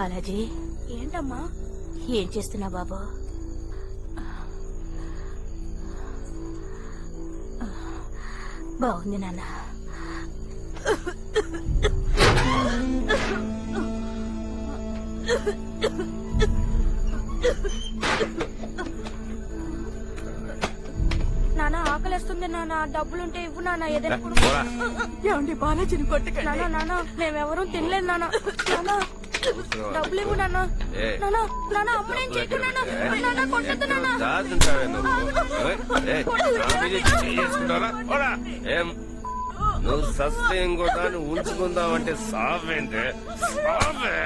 బాలాజీ, ఏంటమ్మా? ఏం చేస్తున్నావు బాబు? బాగుంది నాన్న. నాన్న ఆకలిస్తుంది నాన్న, డబ్బులుంటే ఇవ్వు నాన్న. ఏదైనా ఏమండి బాలాజీని కొట్టకండి. నాన్న నాన్న మేమెవరూ తినలేదు నాన్న. నాన్న డబ్బులు ఇవ్వు నాన్న. నాన్న నాన్న అమ్మ నేను చేయకు నాన్న. నాన్న కొట్టద్దు నాన్న. నువ్వు సస్తే ఇంకోటాన్ని ఉంచుకుందామంటే సావేంటే సావే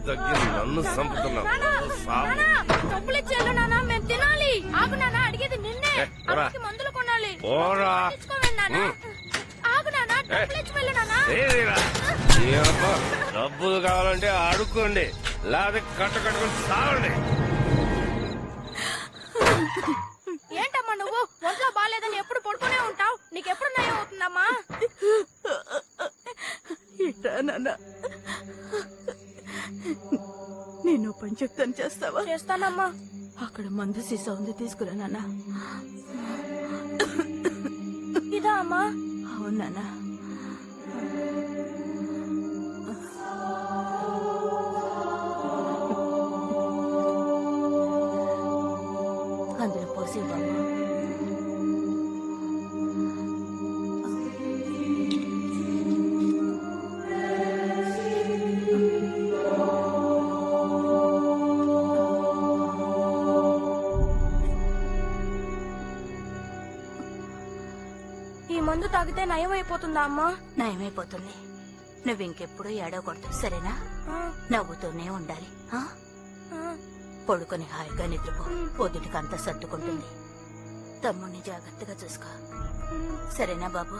తగ్గి నన్ను చంపుతున్నావు. డబ్బులు ఇచ్చేయాలి నాన్న, మేము తినాలి. ఆగు నాన్న, అడిగేది నిన్నే. అమ్మకి మందులు కొనాలి. తెచ్చుకోవాలి నాన్న. ఆగు నాన్న, డబ్బులు ఇచ్చి వెళ్ళు నాన్న. డబ్బులు కావాలంటే అడుక్కోండి, లేకపోతే కట్టుకొని సావండి. ఏంటమ్మా నువ్వు ఒంట్లో బాగాలేదని ఎప్పుడు పడుకునే ఉంటావు? నీకెప్పుడు నయం అవుతుందమ్మా? నేను పని చెప్తాను, చేస్తావా? చేస్తానమ్మా. అక్కడ మందు సీసా ఉంది, తీసుకురా నాన్న. ఇదా అమ్మా? అవును నాన్న. అందులో పోసి బాబు. ఈ మందు తాగితే నయం అయిపోతుందా అమ్మా? నయమైపోతుంది. నువ్వు ఇంకెప్పుడు ఏడవకూడదు, సరేనా? నవ్వుతూనే ఉండాలి. పడుకొని హాయిగా నిద్రపో. పొద్దుటికి అంతా సర్దుకుంటుంది. తమ్ముడిని జాగ్రత్తగా చూసుకో, సరేనా బాబు?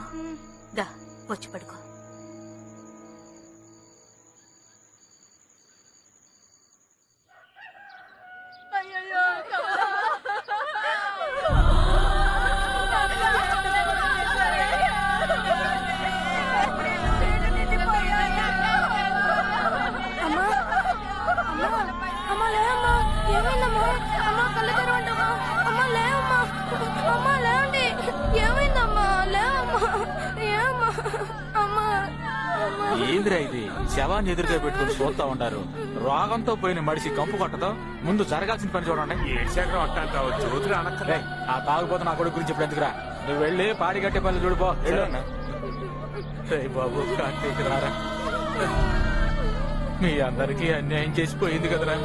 దా వచ్చి పడుకో. ఏందిరా ఇది? శవాన్ని ఎదురుగా పెట్టుకుని చూస్తా ఉంటారు. రోగంతో పోయిన మడిసి కంపు కొట్టదు. ముందు జరగాల్సిన పని చూడండి. ఆ తాగుపోతే నా కొడుకు గురించి ఇప్పుడు ఎందుకురా? నువ్వు వెళ్ళి పాడి కట్టే పనులు చూడిపో. బాబు కార్తీక్ రారా, మీ అందరికీ అన్యాయం చేసిపోయింది కదరా.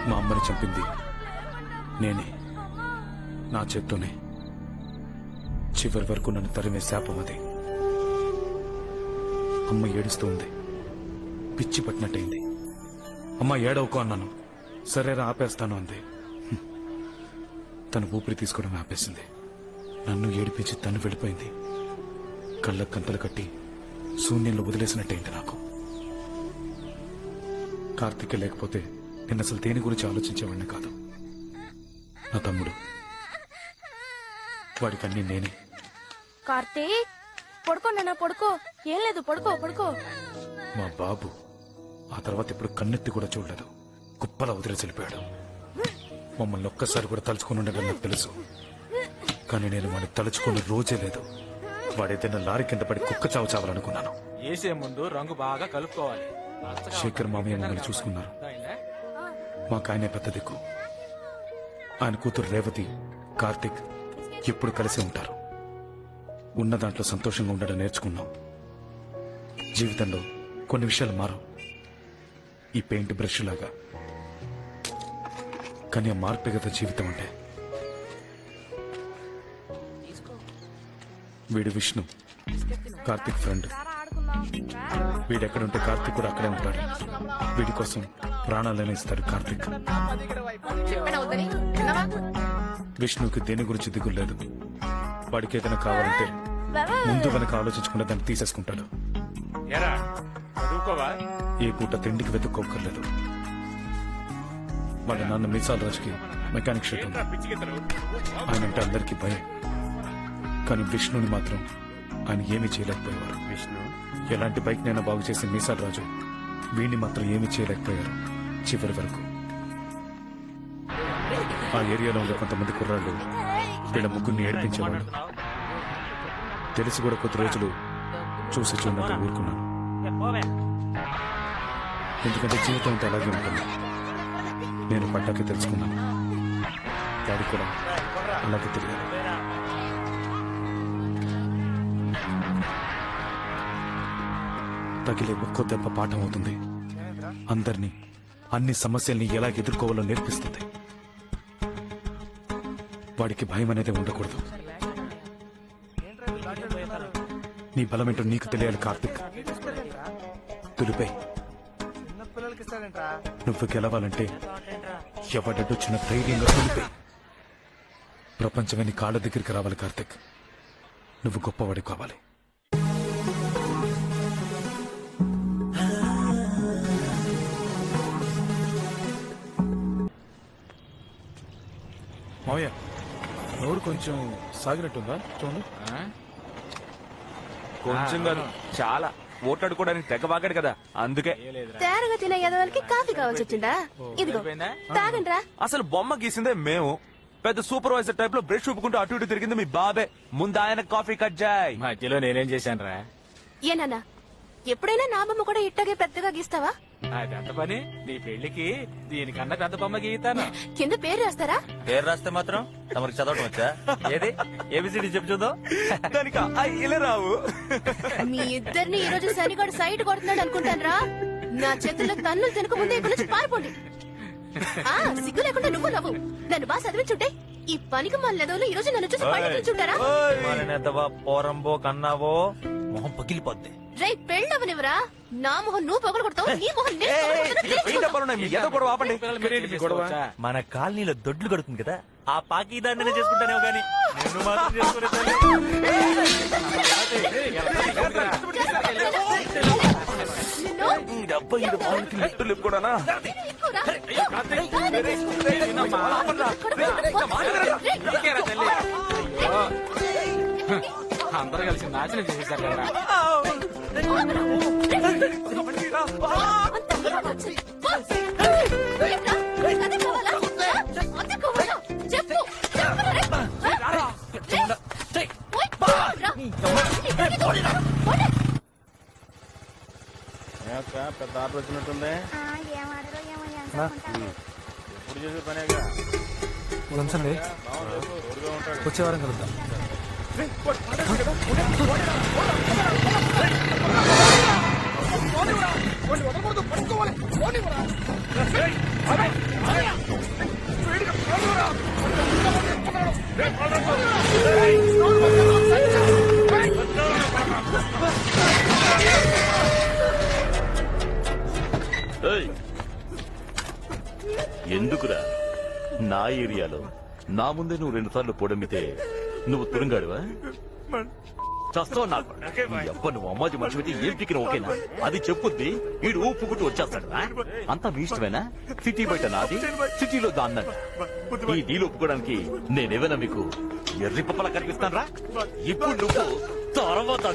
మా అమ్మని చంపింది నేనే, నా చేత్తోనే. చివరి వరకు నన్ను తరిమే శాపం అది. అమ్మ ఏడుస్తూ ఉంది, పిచ్చి పట్టినట్టయింది. అమ్మ ఏడవకు అన్నాను. సరేరా ఆపేస్తాను అంది. తను ఊపిరి తీసుకోవడం ఆపేసింది. నన్ను ఏడిపించి తను వెళ్ళిపోయింది. కళ్ళకు కంతలు కట్టి శూన్యంలో వదిలేసినట్టయింది నాకు. కార్తీక్ లేకపోతే నేను అసలు దేని గురించి ఆలోచించేవాడిని కాదు. నా తమ్ముడు, వాడికి అన్నీ నేనే. కార్తీక్ పడుకో నాన్న, పడుకో. ఏం లేదు, పడుకో పడుకో. మా బాబు ఆ తర్వాత ఇప్పుడు కన్నెత్తి కూడా చూడలేదు. కుప్పలా వదిలేసి వెళ్ళిపోయాడు. మమ్మల్ని ఒక్కసారి కూడా తలుచుకుని ఉండగలని నాకు తెలుసు. కానీ నేను వాడిని తలుచుకున్న రోజే లేదు. వాడేదైనా లారీ కింద పడి కుక్క చావు చావాలనుకున్నాను. వేసే ముందు రంగు బాగా కలుపుకోవాలి. శేఖర్ మామయ్య మమ్మల్ని చూసుకున్నారు. మాకు ఆయనే పెద్ద దిక్కు. ఆయన కూతురు రేవతి, కార్తీక్ ఎప్పుడు కలిసి ఉంటారు. ఉన్న దాంట్లో సంతోషంగా ఉండడం నేర్చుకున్నాం. జీవితంలో కొన్ని విషయాలు మారవు, ఈ పెయింట్ బ్రష్ లాగా. కానీ ఆ మార్పే కదా జీవితం అంటే. వీడు విష్ణు, కార్తీక్ ఫ్రెండ్. వీడెక్కడుంటే కార్తీక్ కూడా అక్కడే ఉంటాడు. వీడి కోసం ప్రాణాలనే ఇస్తాడు కార్తీక్. విష్ణుకి దేని గురించి దిగులు లేదు. వాడికి ఏదైనా కావాలంటే ముందు వెనక ఆలోచించకుండా దాన్ని తీసేసుకుంటాడు. ఏ పూట తిండికి వెతుక్కోక్కర్లేదు. వాళ్ళ నాన్న మీసాల రాజుకి మెకానిక్ షెడ్ ఉంది. ఆయన అంటే అందరికీ భయం. కానీ విష్ణుని మాత్రం ఆయన ఏమీ చేయలేకపోయేవారు. విష్ణు ఎలాంటి బైక్ నైనా బాగు చేసి మీసాల రాజు వీణ్ణి మాత్రం ఏమీ చేయలేకపోయారు చివరి వరకు. ఆ ఏరియాలో ఉండే కొంతమంది కుర్రాళ్ళు వీళ్ళ ముగ్గురిని ఏడిపించేవాళ్ళు. తెలిసి కూడా కొద్ది రోజులు చూసి చూడక ఊరుకున్నాను. ఎందుకంటే జీవితం అంతా అలాగే ఉంటుంది. నేను పడ్డాకే తెలుసుకున్నాను. డాడీ కూడా అలాగే తెలియాలి. తగిలే ఒక్కో దెబ్బ పాఠం అవుతుంది. అందరినీ, అన్ని సమస్యల్ని ఎలా ఎదుర్కోవాలో నేర్పిస్తుంది. వాడికి భయం అనేది ఉండకూడదు. నీ బలమేంటో నీకు తెలియాలి కార్తిక్. తులిపై నువ్వు గెలవాలంటే ఎవడొచ్చిన ధైర్యంగా తులిపై. ప్రపంచమే నీ కాళ్ళ దగ్గరికి రావాలి కార్తిక్. నువ్వు గొప్పవాడి కావాలి. మావయ్య, నోరు కొంచెం సాగినట్టుందా చూడండి. కొంచెం కాదు, చాలా. ఓట్లాడుకోవడానికి తెగ వాగాడు కదా, అందుకే. తేరగా తినే ఎదవలకి కాఫీ కావాల్సి వచ్చిందా? ఇదిగో తాగండి రా. అసలు బొమ్మ గీసిందే మేము. పెద్ద సూపర్వైజర్ టైప్ లో బ్రష్ చూపుకుంటూ అటు ఇటు తిరిగింది మీ బాబే. ముందు ఆయన కాఫీ కట్ జాయ్. మధ్యలో నేనేం చేశాను రా? ఏనన్నా ఎప్పుడైనా నా బొమ్మ కూడా ఇట్టగే పెద్దగా గీస్తావా? పెద్ద పని. నీ పెళ్లికి దీనికన్నా పెద్ద బొమ్మ గీతాను. కింద పేరు రాస్తారా? పేరు రాస్తే మాత్రం తమరికి చదవటం వచ్చా? ఏది ఏబిసిడి చెప్పు చూద్దాం. దానికి ఇలా రావు. మీ ఇద్దరిని ఈ రోజు శనిగాడు సైట్ కొడుతున్నాడు అనుకుంటాను రా. నా చేతుల్లో తన్నులు తినక ముందే ఇక్కడ నుంచి పారిపోండి. సిగ్గు లేకుండా నువ్వు నవ్వు. నన్ను బాగా చదివించుంటే ఈ పనికి మన లెదవులు ఈ రోజు నన్ను చూసి పట్టుకుంటారా? మానేద్దవా పోరంబో కన్నావో మొహం పగిలిపోద్ది. రే పెళ్ళవనివరా? నా మొహం నువ్వు పొగలు కొడతావు, నీ మొహం నేను పగలగొడతాను. ఆపండి. మన కాలనీలో దొడ్లు కడుతుంది కదా, ఆ పాకి దాన్ని చేసుకుంటానేమో గాని నిన్ను మాత్రం చేసుకునే కూడానా? అందరూ కలిసి నాశనం చేసేసారు కదా. పెద్ద ఆర్డర్ వచ్చినట్టుంది. ఎప్పుడు చేసే పనేగా. వచ్చే వారం కలుద్దాం. ఎందుకురా నా ఏరియాలో నా ముందే నువ్వు 2 సార్లు పొడమితే నువ్వు తురుంగాడువా? చస్తావు నాకు. నువ్వు అమ్మాజీ మనిషి పెట్టి ఏం పిక్కిన ఓకేనా? అది చెప్పుద్ది వీడు ఊపుకుంటూ వచ్చేస్తాడు. అంతా మీ ఇష్టమేనా? సిటీ బయట నాది, సిటీలో దాన్నది. ఈ డీల్ ఒప్పుకోవడానికి నేనేమైనా మీకు ఎర్రి పప్పలా కనిపిస్తాను రా? ఇప్పుడు నువ్వు తర్వాత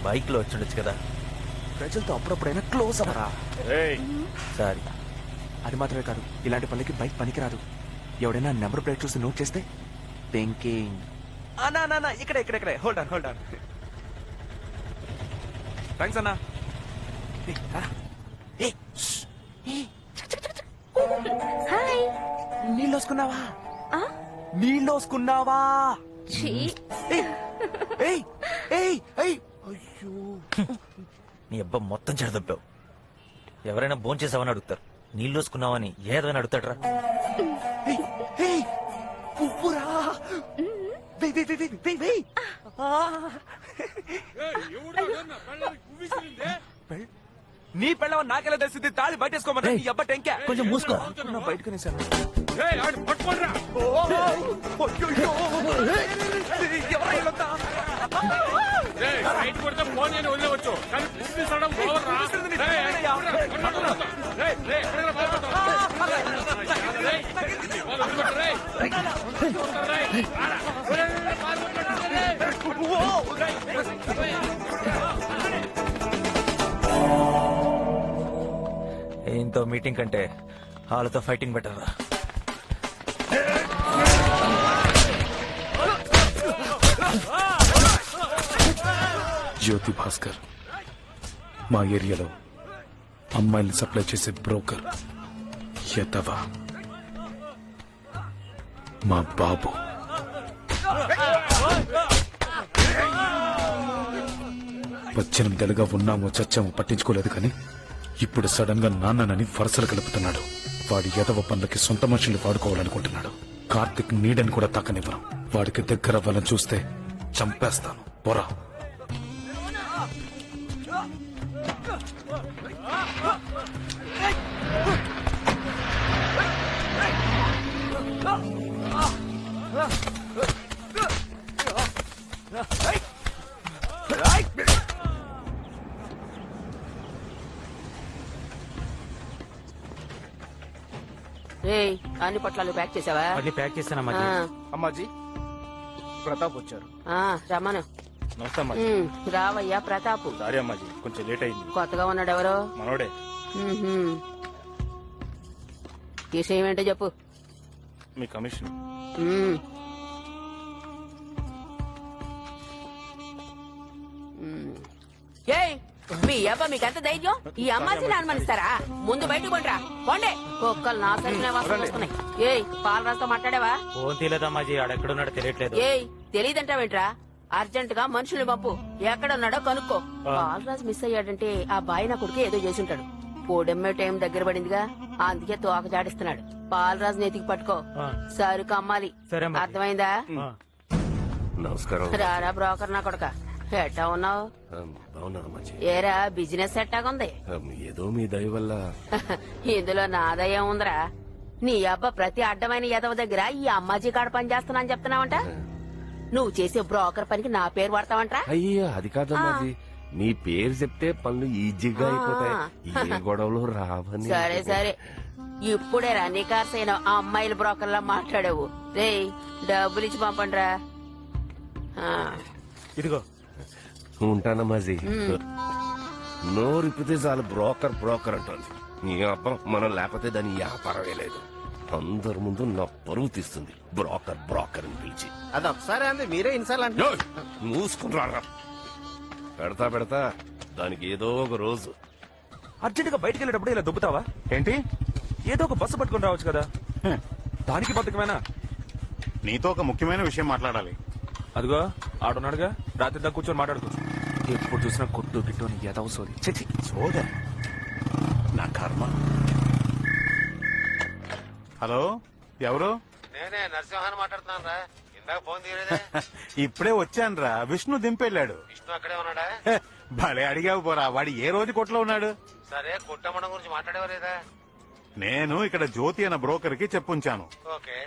బైక్ లో వచ్చిండొచ్చు కదా. ప్రజలతో అప్పుడప్పుడైనా క్లోజ్ అవ్వరా? సారీ. అది మాత్రమే కాదు, ఇలాంటి పనికి బైక్ పనికిరాదు. ఎవడైనా నెంబర్ ప్లేట్ చూసి నోట్ చేస్తే థింకింగ్. ఇక్కడే హోల్డ్ ఆన్. థ్యాంక్స్ అన్నా. హాయ్. నీళ్ళోసుకున్నావా? నీళ్ళోసుకున్నావా? అయ్యో, నీ అబ్బా మొత్తం చెడదొప్పావు. ఎవరైనా భోజనం చేసావని అడుగుతారు, నీళ్ళోసుకున్నావని ఏదైనా అడుగుతాడ్రా. పువ్వురా. నీ పెళ్ళవ నాకెలా తెలిసింది? తాళి బయటేసుకోమని నీ అబ్బా టెంకా. కొంచెం మూసుకో. బయటకునేసాను. రైట్ కొడితే ఫోన్ అని వదిలేవచ్చు కానీ పుట్టించడం ఓవర్ రా. ఏంతో మీటింగ్ కంటే వాళ్ళతో ఫైటింగ్ బెటర్ రా. జ్యోతి భాస్కర్ మా ఏరియాలో అమ్మాయిల్ని సప్లై చేసే బ్రోకర్ ఎదవా మా బాబు. పద్దెనిమిదేళ్ళుగా ఉన్నామో చచ్చామో పట్టించుకోలేదు కానీ ఇప్పుడు సడన్ గా నాన్ననని వరుసలు కలుపుతున్నాడు. వాడి ఎదవ పనులకి సొంత మనుషుల్ని వాడుకోవాలనుకుంటున్నాడు. కార్తిక్ నీడని కూడా తాకనివ్వను. వాడికి దగ్గర అవ్వాలని చూస్తే చంపేస్తాను. పొరా ఏయ్ అన్ని పొట్లాలు ప్యాక్ చేసావా? అన్ని ప్యాక్ చేశానమ్మా. అమ్మాజీ ప్రతాప్ వచ్చారు. రమ్మను. నమస్తే అమ్మాజీ. రావయ్యా ప్రతాపు. సారీ అమ్మాజీ, కొంచెం లేట్ అయింది. కొత్తగా ఉన్నాడు ఎవరో? మనోడే. విషయం ఏంటో చెప్పు. మీ కమిషన్. ఉమ్. ఏయ్ మీ అబ్బా మీకెంత ధైర్యం? ఈ అమ్మాయిని అనుమానిస్తారా? ముందు బయటకు పండ్రా పోండే. కుక్కలు నా సరిగిన వాసన వస్తున్నాయి. ఏయ్ పాలరాజుతో మాట్లాడావా? ఫోన్ తీయలేదమ్మాజీ, ఆడెక్కడున్నాడో తెలియట్లేదు. ఏయ్ తెలియదంటావేంట్రా? అర్జెంట్ గా మనుషుల్ని పంపు. ఎక్కడున్నాడో కనుక్కో. పాలరాజు మిస్ అయ్యాడంటే ఆ బాయ్ నా కొడుకు ఏదో చేసుంటాడు. పోడెమ్మే టైం దగ్గర పడిందిగా, అందుకే తోక జాడిస్తున్నాడు. పాలరాజు నెతికి పట్టుకో. సరుకు అమ్మాలి. అర్థమైందా? నమస్కారం. రారా బ్రోకర్ నా కొడుక. ఎట్టా ఉన్నావు? ఏరా బిజినెస్ ఎట్టాగుంది? ఏదో మీ దయ వల్ల. ఇందులో నాదయం ఉందిరా. నీ అబ్బా ప్రతి అడ్డమైన ఎదవ దగ్గర ఈ అమ్మాజీ కాడ పని చేస్తున్నా అని చెప్తున్నావంట. నువ్వు చేసే బ్రోకర్ పనికి నా పేరు వాడతావంటరా? అయ్యో అది కాదమ్మాజీ, మీ పేరు చెప్తే పనులు ఈజీగా అయిపోతాయి. ఏ గొడవలు రావని. సరే సరే ఇప్పుడే రా నికార్సైన ఆ అమ్మాయిల బ్రోకర్ లా మాట్లాడావు. రేయ్ డబ్బులు ఇచ్చి పంపండిరా. ఇదిగో ఉంటానమ్మాజీ. నోరిపితే చాలు బ్రోకర్ బ్రోకర్ అంటుంది. నీ అబ్బా మనం లేకపోతే దాని వ్యాపారమే లేదు. అందరి ముందు నా పరువు తీస్తుంది బ్రోకర్ బ్రోకర్ అని పిలిచి. అది ఒకసారి అంది మీరే ఇన్సార్లు అంటే. మూసుకుని రారా. పెడతా పెడతా దానికి ఏదో ఒక రోజు. అర్జెంట్ గా బయటకు వెళ్ళేటప్పుడు ఇలా దుబ్బుతావా ఏంటి? ఏదో ఒక బస్సు పట్టుకుని రావచ్చు కదా. దానికి బతుకమేనా? నీతో ఒక ముఖ్యమైన విషయం మాట్లాడాలి. అదిగో ఆడున్నాడుగా, రాత్రి దాకా కూర్చొని మాట్లాడుకో. ఎప్పుడు చూసినా కొట్టు గిట్టు అని ఏదో సోది. చచ్చి సోదా నా కర్మ. హలో ఎవరు? నేనే నరసింహాన్ని మాట్లాడుతున్నాను రా. ఇందాక ఫోన్ తీయలేదే. ఇప్పుడే వచ్చాను రా. విష్ణు దింపెళ్ళాడు. విష్ణు అక్కడే ఉన్నాడా? భలే అడిగావు పోరా. వాడు ఏ రోజు కొట్లో ఉన్నాడు? సరే కుట్టమ్మడం గురించి మాట్లాడేవారేదా? నేను ఇక్కడ జ్యోతి అన్న బ్రోకర్ కి చెప్పుంచాను. ఓకే.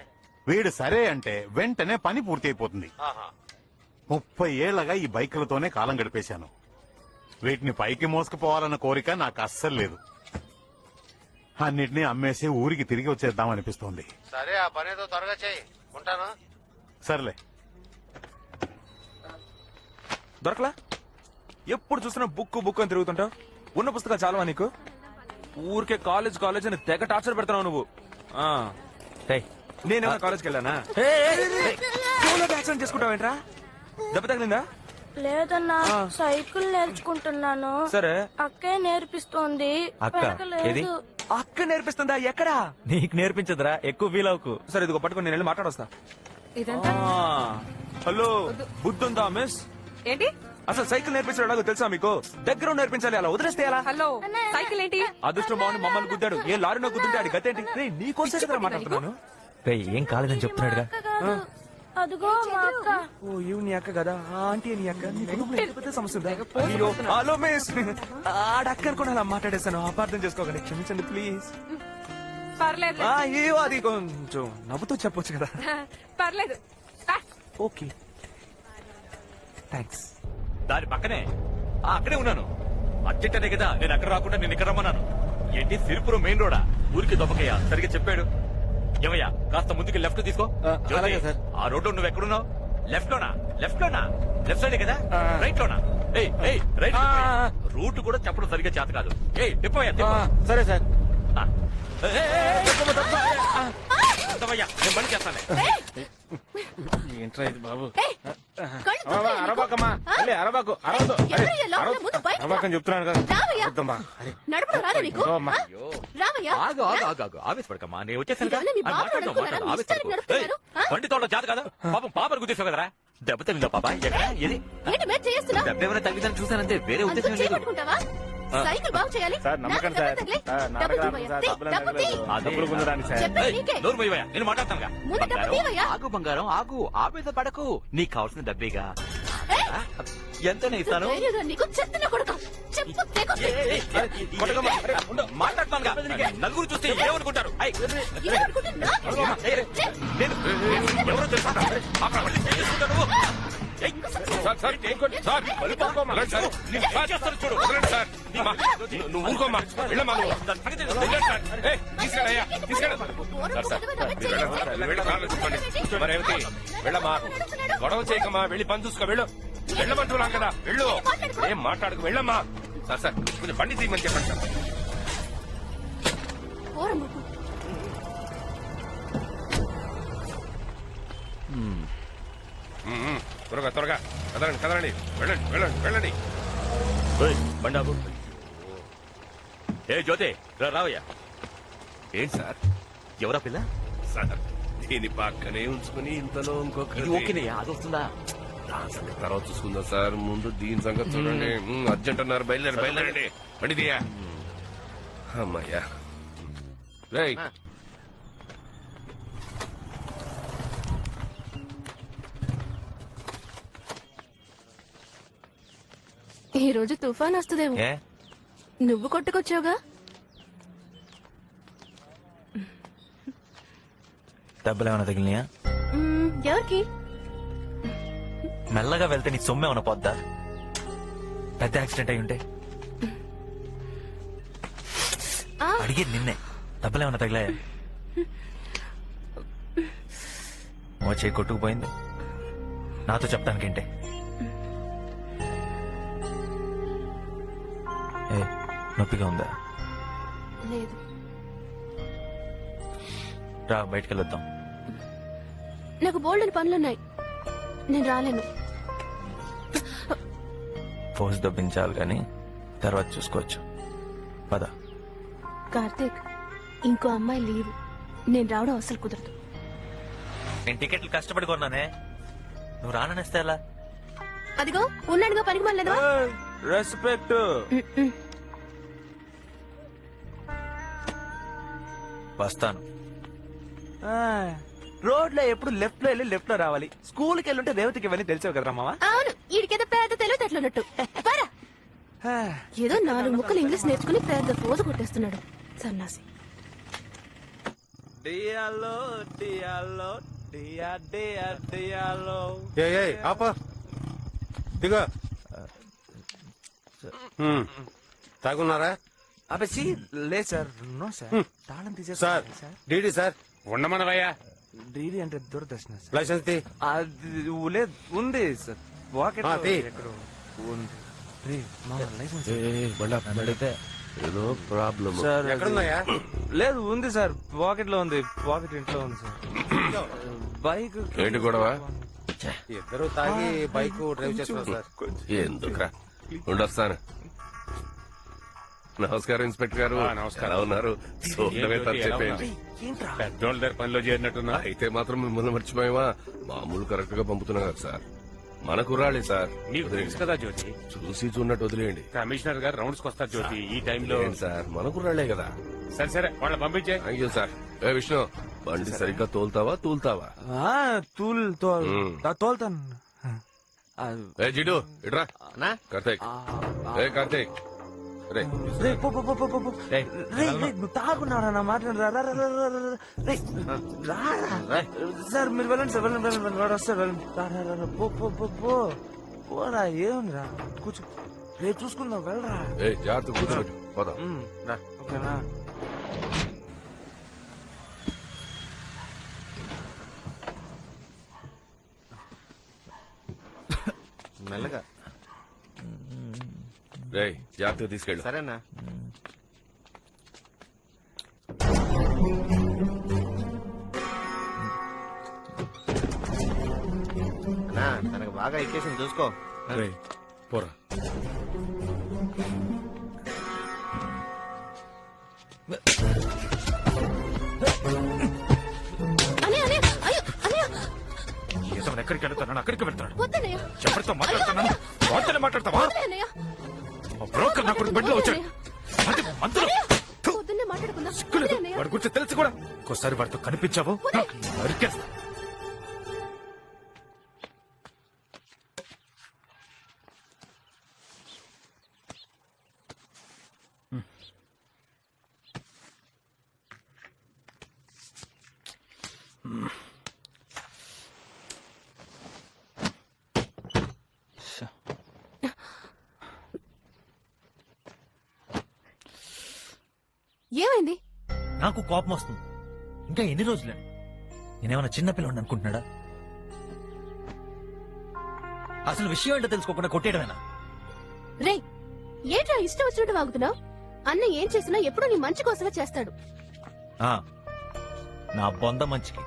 వీడు సరే అంటే వెంటనే పని పూర్తి అయిపోతుంది. 30 ఏళ్లగా ఈ బైకులతోనే కాలం గడిపేశాను. వీటిని పైకి మోసుకుపోవాలన్న కోరిక నాకు అస్సలు లేదు. అన్నిటినీ అమ్మేసి ఊరికి తిరిగి వచ్చేద్దామనిపిస్తోంది. సరే ఆ పని ఏదో త్వరగా చేయి. ఉంటాను. సర్లే. దొరకలా? ఎప్పుడు చూసినా బుక్ బుక్ అని తిరుగుతుంటావు. ఉన్న పుస్తకాలు చాలవా నీకు? ఊరికే కాలేజ్ కాలేజ్ అని తెగ టార్చర్ పెడతావు నువ్వు. నేనేమన్నా కాలేజ్కి వెళ్ళానా? యాక్సిడెంట్ చేసుకుంటావేంట్రా? దెబ్బ తగిలిందా? లేదన్నా, సైకిల్ నేర్చుకుంటున్నాను. సరే అక్కే నేర్పిస్తోంది. అక్క ఏది? అక్క నేర్పిస్తుందా? ఎక్కడా? నీకు నేర్పించదురా, ఎక్కువ ఫీల్ అవుకు. సరే ఇదిగో పట్టుకొని నేను వెళ్ళి మాట్లాడొస్తా. హలో బుద్ధుందా మిస్? ఏంటి? అసలు సైకిల్ నేర్పించడం ఎలాగో తెలుసా మీకు? దగ్గర నేర్పించాలి, అలా వదిలేస్తే ఎలా? హలో సైకిల్ ఏంటి? అదృష్టం బాగుండి మమ్మల్ని గుద్దాడు. ఏ లారీలో గుద్దుంటే ఆడి గతేంటి? నీకోసం కదా మాట్లాడుతున్నాను. ఏం కాలేదని చెప్తున్నాడుగా. అదిగో మా అక్క. ఓ ఇవి నీ అక్క కదా? ఆంటీ నీ అక్క. నీ కుటుంబంలో ఎంత పెద్ద సమస్య ఉందా? అయ్యో హలో మిస్, ఆడక్క అనుకుని అలా మాట్లాడేస్తాను. అపార్థం చేసుకోకండి, క్షమించండి ప్లీజ్. పర్లేదు అయ్యో అది కొంచెం నవ్వుతూ చెప్పొచ్చు కదా. పర్లేదు. Okay thanks. దాని పక్కనే అక్కడే ఉన్నాను. అర్జెంట్ అనే కదా నేను అక్కడ రాకుండా నేను ఇక్కడ రమ్మన్నాను. ఏంటి సిరిపురం మెయిన్ రోడా? ఊరికి దొప్పకయ్యా సరిగ్గా చెప్పాడు. ఏమయ్యా కాస్త ముందుకి లెఫ్ట్ తీసుకో. అలాగే సార్. ఆ రోడ్డు నువ్వు ఎక్కడున్నావు? లెఫ్ట్ లోనా? లెఫ్ట్ సైడే కదా? రైట్ లోనా? రైట్. రూట్ కూడా చెప్పడం సరిగ్గా చేత కాదు. తిప్పవయ్యా. సరే సార్. నేను పని చేస్తాను. ఏంట్రా ఇది బాబు? కళ్ళు తుప్పలు అరబాకమ్మా ఎందుకు? అరబాకు ఎవరయ్యా లోపల? ముందు బయటకు రా. అరబాకని చెప్తున్నాను కదా. రావయ్యా. వద్దమ్మా. అరే, నడపడం రాదా నీకు? అమ్మా. ఆ? రావయ్యా. ఆగు ఆవేశపడకమ్మా. నేను వచ్చేసాను ఇదేమన్నా మీ బాబు అనుకున్నారా? మీ ఇష్టానికి నడుపుతున్నారు? ఆ? బండి తోట జాత కదా. పాపం పాపను గుద్దేశావు కదరా. దెబ్బ తగిలిందా పాప? ఎక్కడ? ఏది? ఏంటి మీరు చేస్తున్నావు? దెబ్బ ఏమైనా తగ్గిందని చూసానంతే, వేరే ఉద్దేశం లేదు. చేపట్టుకుంటావా? సైకిల్ బాగు చేయాలి. సార్, నమ్మకం నాకు సార్. డబ్బులు తగిలే. ఆ, డబ్బులు నాటకాలు తీవయ్యా. సార్, తీ, డబ్బులు డబ్బులు తీ. ఆ డబ్బులు కుదరానికి సార్. చెప్పేది నీకే. నోరు మూయవయ్యా, నేను మాట్లాడతానుగా. ముందు డబ్బు తీవయ్యా. ఆగు బంగారం ఆగు, ఆవేశ పడకు. నీకు కావాల్సిన డబ్బేగా. ఏయ్, ఎంతనే ఇస్తాను? ధైర్యంగా నీకు చెత్తన కొడుకు. చెప్పు తెగొద్దు. కొట్టకమ్మా. అరే, ఉండు, మాట్లాడతానుగా. నలుగురు చూస్తే ఏమనుకుంటారు? ఏమనుకుంటే నాకు ఎవరో తెలుసా? అక్కడ మళ్ళీ ఏం చేసుకుంటావు నువ్వు? చూడు. నువ్వు ఊరుకోమ్మా. వెళ్ళమ్మా నువ్వు. దాని సంగతి తెలియదు సార్. తీసుకెళ్ళయ్యా, తీసుకెళ్ళ. రేవతి వెళ్ళమ్మా. గొడవ చేయకమ్మా, వెళ్ళి పని చూసుకో. వెళ్ళు. వెళ్ళమంటున్నాం కదా, వెళ్ళు. ఏం మాట్లాడుకు, వెళ్ళమ్మా. సార్ కొంచెం బండి తీయమని చెప్పండి సార్. పోరమ్మ. త్వరగా కదలండి. వెళ్ళండి. బండాబు. ఏ జ్యోతి రావయ్యా. ఏంటి సార్? ఎవరా పిల్ల? సార్ దీని పక్కనే ఉంచుకుని ఇంతలో ఇంకొక ఇది ఓకేనయ్యా, అది వస్తుందా? దాని సంగతి తర్వాత చూసుకుందాం సార్. ముందు దీని సంగతి చూడండి. అర్జెంట్ అన్నారు, బయలుదేరండి. బండి దియా. అమ్మాయ్యా. రేయ్, ఈ రోజు తుఫాన్ వస్తుందేమో. ఏ నువ్వు కొట్టుకొచ్చావుగా. దెబ్బలు ఏమైనా తగిలినాయా? ఎవరికి? మెల్లగా వెళ్తే నీ సొమ్మే ఏమైనా పోద్దా? పెద్ద యాక్సిడెంట్ అయి ఉంటే ఆ, అడిగేది నిన్నే. దెబ్బలు ఏమైనా తగిలాయా? ఓ చేయి కొట్టుకుపోయింది. నాతో చెప్పడానికేంటే? ఏ నొప్పిగా ఉందా? లేదు. రా బయటికి వెళ్ళొద్దాం. నాకు బోల్డెన్ పనులున్నాయి, నేను రాలేను. ఫోర్స్ దొబ్బించాలి కానీ తర్వాత చూసుకోవచ్చు. పద. కార్తీక్, ఇంకో అమ్మాయి లీవ్. నేను రావడం అసలు కుదరదు. నేను టికెట్లు కష్టపడి కొన్నానే, నువ్వు రాననేస్తే ఎలా? అదిగో ఉన్నాడుగా పనికి మళ్ళీ. రెస్పెక్ట్. వస్తాను. రోడ్ లో ఎప్పుడు లెఫ్ట్ లో వెళ్ళి లెఫ్ట్ లో రావాలి. స్కూల్కి వెళ్ళుంటే రేవతికి ఇవన్నీ తెలిసావు కదరా మావా. అవును, ఈడికేదో పెద్ద తెలివితేటలున్నట్టు. పరా. ఏదో 4 ముక్కలు ఇంగ్లీష్ నేర్చుకుని పెద్ద పోజు కొట్టేస్తున్నాడు సన్నాసి. దిగో. తాగున్నారా? అబ్బే లేదు సార్. No sir. తాళం సార్ తీసేస్తారు. DD sir. ఉండమనవయ్యా. డీడీ అంటే దూరదర్శన సార్. లైసెన్స్ తీ. అది లేదు, ఉంది సార్. పాకెట్ తీ. ఎక్కడో ఉంది. రే, మా లైసెన్స్ అడిగితే ఏదో ప్రాబ్లం. సార్. ఎక్కడున్నాయా? లేదు, ఉంది సార్. పాకెట్ లో ఉంది. పాకెట్ ఇంట్లో ఉంది సార్. బైక్ ఏంటి గొడవ? ఇద్దరు తాగి బైక్ డ్రైవ్ చేస్తున్నారు సార్. ఎందుకురా, ఉండొస్తాను. నమస్కారం ఇన్స్పెక్టర్ గారు. నమస్కారం. ఎలా ఉన్నారు? చూడడమే తను చెప్పేయండి. పెద్దోళ్ళ దగ్గర పనిలో చేరినట్టున్నా. అయితే మాత్రం మిమ్మల్ని మర్చిపోయావా? మామూలు కరెక్ట్ గా పంపుతున్నా కదా సార్. మన కుర్రాళ్ళే సార్. నీకు తెలుసు కదా జ్యోతి, చూసి చూడనట్టు వదిలేయండి. కమిషనర్ గారు రౌండ్స్ కి వస్తారు జ్యోతి ఈ టైంలో. ఏంటి సార్, మన కుర్రాళ్లే కదా. సరే వాళ్ళని పంపించే. Thank you sir. ఏ విష్ణు, బండి సరిగ్గా తోలుతావా? తోలుతాను. ఏ జిడు, ఇట్రా. కార్తీక్, ఏ కార్తీక్, రే నువ్వు తాగున్నారా నా మాట్లాడరా? సార్ మీరు వెళ్ళండి సార్. వెళ్ళండి వస్తారు. వెళ్ళండి. పో. పోరా ఏముందిరా కూర్చో రేపు చూసుకుందాం వెళ్ళరా జాగ్రత్త కూర్చోబెట్టు పోదాం. రా ఓకేనా మెల్లగా రేయ్ జాగ్రత్తగా తీసుకెళ్ళు. సరేనా తనకు బాగా ఎక్కేసింది చూసుకో. రేయ్, పోరా. ఇతను ఎక్కడికి వెళ్తాను అక్కడికి వెళ్తాడు. వద్దన్నయ్య. ఎవరితో మాట్లాడుతున్నాను వార్తనే మాట్లాడతావా? వద్దన్నయ్య. బ్రోకర్ నా కొడుకు బెడ్ లో వచ్చాడు. అది మందులు పొద్దున్నే మాట్లాడుకుందాం. సిగ్గులేదు. వద్దన్నయ్య. వాడి గురించి తెలుసు కూడా ఇంకోసారి వాడితో కనిపించావు నరికేస్తా. ఏమైంది? నాకు కోపం వస్తుంది. ఇంకా ఎన్ని రోజులే? నేనేమన్నా చిన్నపిల్లని అనుకుంటున్నాడా? అసలు విషయం ఏంటో తెలుసుకోకుండా కొట్టేయడమేనా? రే ఏంట్రా ఇష్టం వచ్చినట్టు వాగుతున్నావు? అన్న ఏం చేసినా ఎప్పుడు నీ మంచి కోసమే చేస్తాడు. ఆ, నా బొంద మంచికి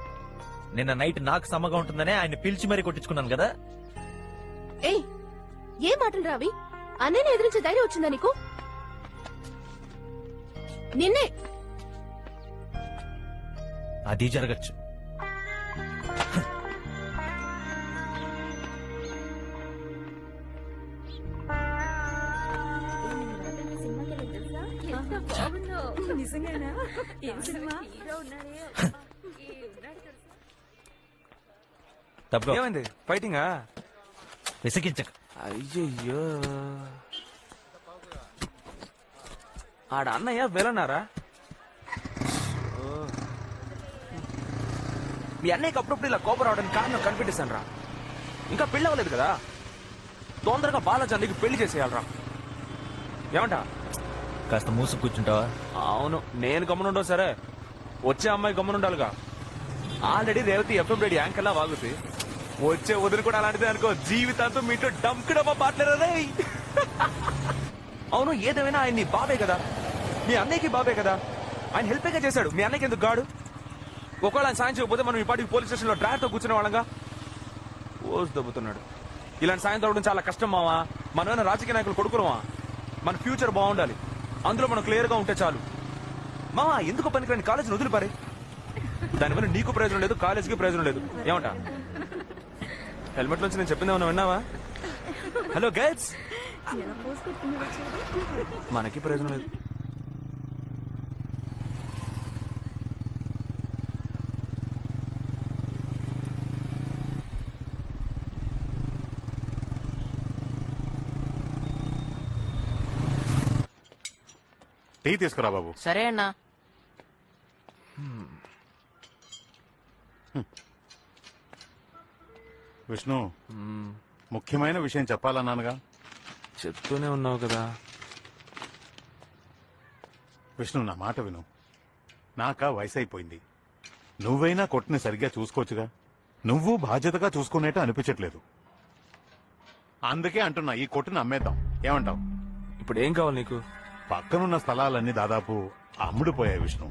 నిన్న నైట్ నాకు సమ్మగా ఉంటుందనే ఆయన పిలిచి మరీ కొట్టించుకున్నాను కదా. ఏయ్ ఏ మాటలు రావి? అన్నయ్యని ఎదిరించే ధైర్యం వచ్చిందా నీకు? నిన్నే అది జరగచ్చు. తప్పుకో. ఏమైంది ఫైటింగా? విసిగించక. అయ్యయ్యో ఆడ అన్నయ్య వెళ్ళన్నారా? మీ అన్నయ్యకి అప్పుడప్పుడు ఇలా కోపం రావడానికి కారణం కనిపెట్టేశాను రా. ఇంకా పెళ్లి అవ్వలేదు కదా, తొందరగా బాలాజీ పెళ్లి చేసేయాలరా. ఏమంటా? కాస్త మూసు కూర్చుంటావా? అవును, నేను గమనుండవు సరే, వచ్చే అమ్మాయి గమనుండాలిగా. Already Revathi FM radio anchor లా వాగుతుంది. వచ్చే వదిలి కూడా అలాంటిదే అనుకో, జీవితాంతం మీతో డంకుడమ్మా పాటలేరే. అవును, ఏదేమైనా ఆయన నీ బాబే కదా, మీ అన్నయ్యకి బాబే కదా, ఆయన హెల్ప్గా చేశాడు. మీ అన్నయ్యకి ఎందుకు గాడు? ఒకవేళ ఆయన సాయం చేయకపోతే మనం ఈ పాటికి పోలీస్ స్టేషన్ లో డ్రైవర్ తో కూర్చునే వాళ్ళంగా. ఓసి దబ్బుతున్నాడు. ఇలాంటి సాయం దొరకడం చాలా కష్టం మావా. మనమైనా రాజకీయ నాయకులు కొడుకున్నావా? మన ఫ్యూచర్ బాగుండాలి, అందులో మనం క్లియర్ గా ఉంటే చాలు. మావా ఎందుకు పనికిరాని కాలేజీని వదిలిపారే. దానివల్ల నీకు ప్రయోజనం లేదు, కాలేజీకి ప్రయోజనం లేదు. ఏమంటా? హెల్మెట్ నుంచి నేను చెప్పింది ఏమన్నా విన్నావా? హలో గైడ్స్, మనకి ప్రయోజనం లేదు. టీ తీసుకురా బాబు. సరే అన్నా. విష్ణు, ముఖ్యమైన విషయం చెప్పాలన్నానుగా. చెప్తూనే ఉన్నావు కదా. విష్ణు, నా మాట విను. నాకా వయసు అయిపోయింది. నువ్వైనా కొట్టుని సరిగ్గా చూసుకోవచ్చుగా. నువ్వు బాధ్యతగా చూసుకునేట్టు అనిపించట్లేదు. అందుకే అంటున్నా, ఈ కొట్టుని అమ్మేద్దాం. ఏమంటావు? ఇప్పుడు ఏం కావాలి నీకు? పక్కనున్న స్థలాలన్నీ దాదాపు అమ్ముడుపోయాయి విష్ణు.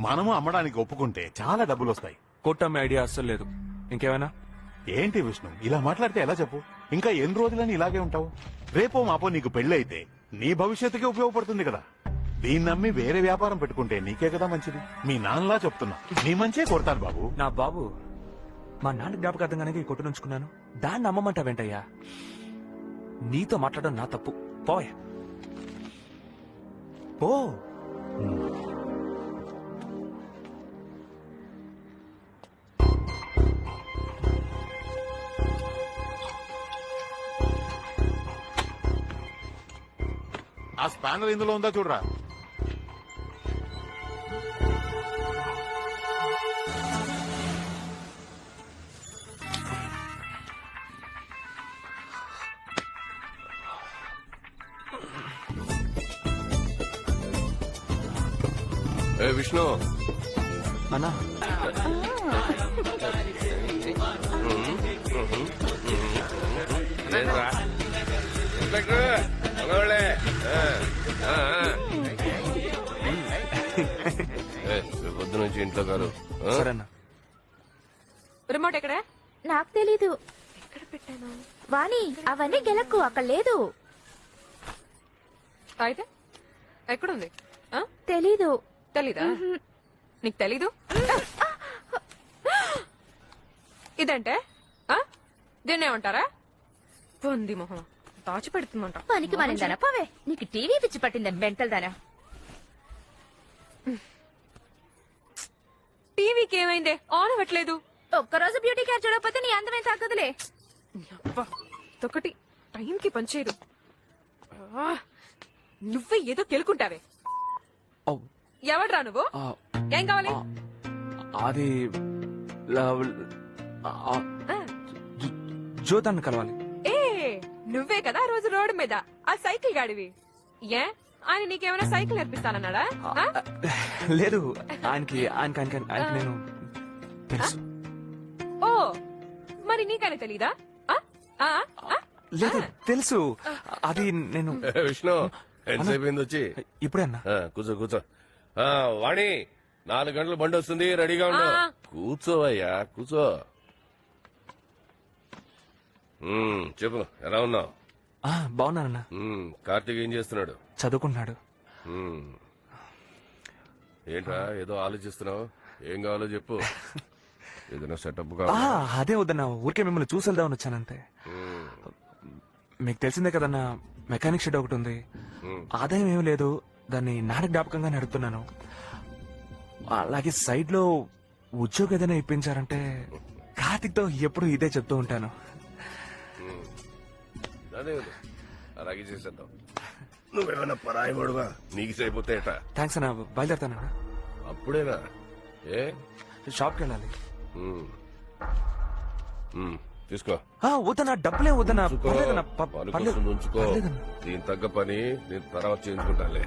మనము అమ్మడానికి ఒప్పుకుంటే చాలా డబ్బులు వస్తాయి. కొట్టమ్మే ఐడియా అస్సలు లేదు. ఇంకేమైనా? ఏంటి విష్ణు, ఇలా మాట్లాడితే ఎలా చెప్పు? ఇంకా ఎన్ని రోజులని ఇలాగే ఉంటావు? రేపో మాపో నీకు పెళ్లి అయితే నీ భవిష్యత్తుకే ఉపయోగపడుతుంది కదా. దీన్ని నమ్మి వేరే వ్యాపారం పెట్టుకుంటే నీకే కదా మంచిది. మీ నాన్నలా చెప్తున్నా, నీ మంచే కోరుతాను బాబు. నా బాబు, మా నాన్న జ్ఞాపకార్థంగానే ఈ కొట్టు నుంచుకున్నాను. దాన్ని అమ్మమంటావేంటయ్యా? నీతో మాట్లాడడం నా తప్పు. పోయా పో. ఆ స్పానర్ ఇందులో ఉందా చూడరా. విష్ణు అన్నా లేదురా ఇన్స్పెక్టర్ మగవాళ్ళే. రేపు పొద్దు నుంచి ఇంట్లో కాదు. సరేనా రిమోట్ ఎక్కడ? నాకు తెలీదు. ఎక్కడ పెట్టాను? వాణి అవన్నీ గెలకు అక్కడ లేదు. అయితే ఎక్కడుంది? తెలీదు. తెలీదా? నీకు తెలీదు? ఇదంటే దీన్నేమంటారా? పొంది మొహం దాచి పెడుతుందంట. పనికి మారిందనా? పోవే, నీకు టీవీ పిచ్చి పట్టిందా మెంటల్ దానా? టీవీకి ఏమైందే? ఆన్ అవ్వట్లేదు. ఒక్కరోజు బ్యూటీ కేర్ చూడకపోతే నీ అందమే తగ్గదులే. ఒకటి టైంకి పనిచేయదు. నువ్వే ఏదో కెలుకుంటావే. ఎవడ్రా నువ్వు? ఏం కావాలి? అది జ్యోతాన్ని కలవాలి. ఏ నువ్వే కదా రోజు రోడ్డు మీద ఆ సైకిల్ గాడివి. ఏ ఆయన నీకేమైనా సైకిల్ నేర్పిస్తానన్నాడా? లేదు, ఆయనకి నేను తెలుసు. ఓ మరి నీకని తెలీదా? లేదు తెలుసు. అది నేను విష్ణు ఎంతసేపు అయింది వచ్చి? ఇప్పుడే అన్నా. కూర్చో కూర్చో. వాణి 4 గంటలు బండి వస్తుంది, రెడీగా ఉండు. కూర్చోవయ్యా కూర్చో. చెప్పు, ఎలా ఉన్నావు? బాగున్నానన్నా. కార్తీక్ ఏం చేస్తున్నాడు? చదువుకుంటున్నాడు. ఏంట్రా ఏదో ఆలోచిస్తున్నావు? ఏం కావాలో చెప్పు. ఏదైనా సెటప్ అదే వద్దన్నా, ఊరికే మిమ్మల్ని చూసి వెళ్దామని వచ్చానంతే. మీకు తెలిసిందే కదన్నా, మెకానిక్ షెడ్ ఒకటి ఉంది. ఆదాయం ఏమీ లేదు, దాన్ని నాన్న జ్ఞాపకంగా నడుపుతున్నాను. అలాగే సైడ్ లో ఉద్యోగం ఏదైనా ఇప్పించారంటే కార్తిక్ తో ఎప్పుడు ఇదే చెప్తూ ఉంటాను. అలాగే చేసేద్దాం. నువ్వేమన్నా పరాయవాడువా? నీకు సరిపోతే థ్యాంక్స్ అన్నా, బయలుదేరుతానన్నా. అప్పుడేనా? ఏ షాప్కి వెళ్ళాలి. తీసుకో. వద్దన్నా, డబ్బులే వద్దన్నా. ఉంచుకో. దీని తగ్గ పని నేను తర్వాత చేయించుకుంటానులే.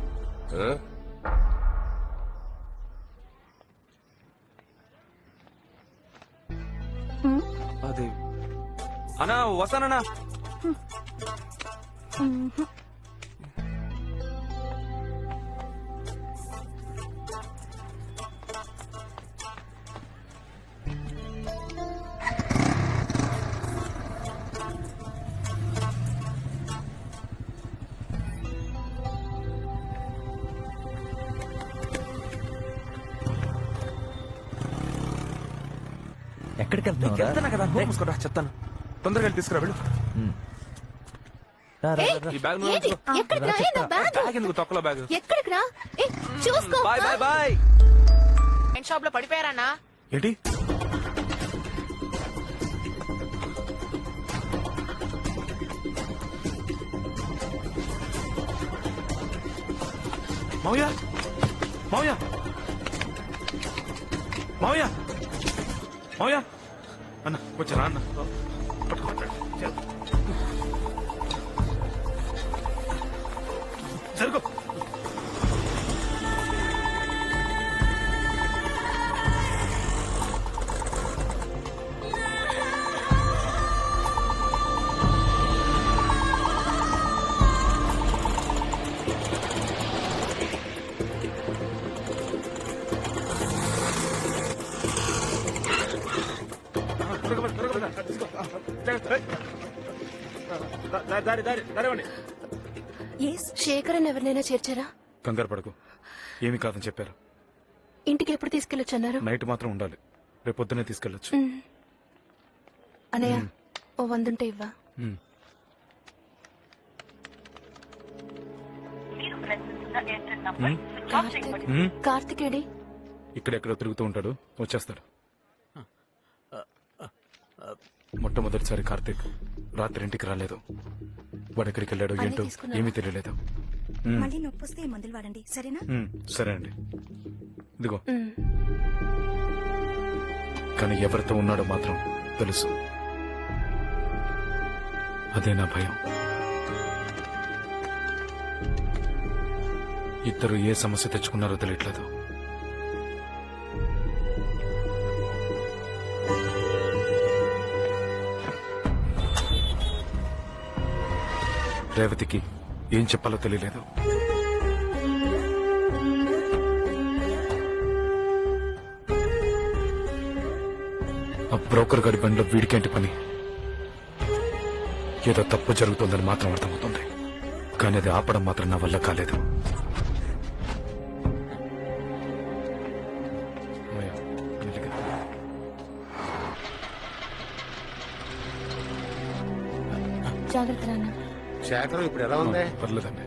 అది అన్నా వస్తానన్నా. ఎక్కడికి వెళ్తున్నా కదా, మూసుకోరా చెప్తాను. తొందరగా వెళ్ళి తీసుకురా, వెళ్ళు. ఈ బ్యాగ్ నువ్వు ఏంటి? ఉంచుకో. ఎక్కడికి రా? ఏంటా బ్యాగ్? బ్యాగ్ ఎందుకు? తొక్కలో బ్యాగ్. ఎక్కడికి రా? చూసుకో. Bye bye bye. షాప్ లో పడిపోయారన్నా? ఏంటి? మావయ్య, మావయ్య, మావయ్య, మావయ్య అన్న కొంచెం రా అన్న. జరుగు. శేఖరన్ ఎవరినైనా చేర్చారా? కంగారు పడకు, ఏమీ కాదని చెప్పారు. ఇంటికి ఎప్పుడు తీసుకెళ్ళొచ్చన్నారు? నైట్ మాత్రం ఉండాలి, రేపు పొద్దునే తీసుకెళ్ళొచ్చు. అనయ్య, ఓ 100 ఉంటే ఇవ్వా. కార్తికేడి ఇక్కడెక్కడో తిరుగుతూ ఉంటాడు, వచ్చేస్తాడు. మొట్టమొదటిసారి కార్తీక్ రాత్రి ఇంటికి రాలేదు. వాడు ఎక్కడికి వెళ్ళాడో ఏంటో ఏమీ తెలియలేదు. మళ్ళీ నొప్పి వస్తే మందులు వాడండి, సరేనా? సరే అండి, ఇదిగో. కానీ ఎవరితో ఉన్నాడో మాత్రం తెలుసు. అదే నా భయం. ఇద్దరు ఏ సమస్య తెచ్చుకున్నారో తెలియట్లేదు. రేవతికి ఏం చెప్పాలో తెలియలేదు. ఆ బ్రోకర్ గడి బండిలో వీడికేంటి పని? ఏదో తప్పు జరుగుతోందని మాత్రం అర్థమవుతుంది, కానీ అది ఆపడం మాత్రం నా వల్ల కాలేదు. జాగ్రత్త నాన్న. శేఖరం ఇప్పుడు ఎలా ఉంది? పర్లేదండి.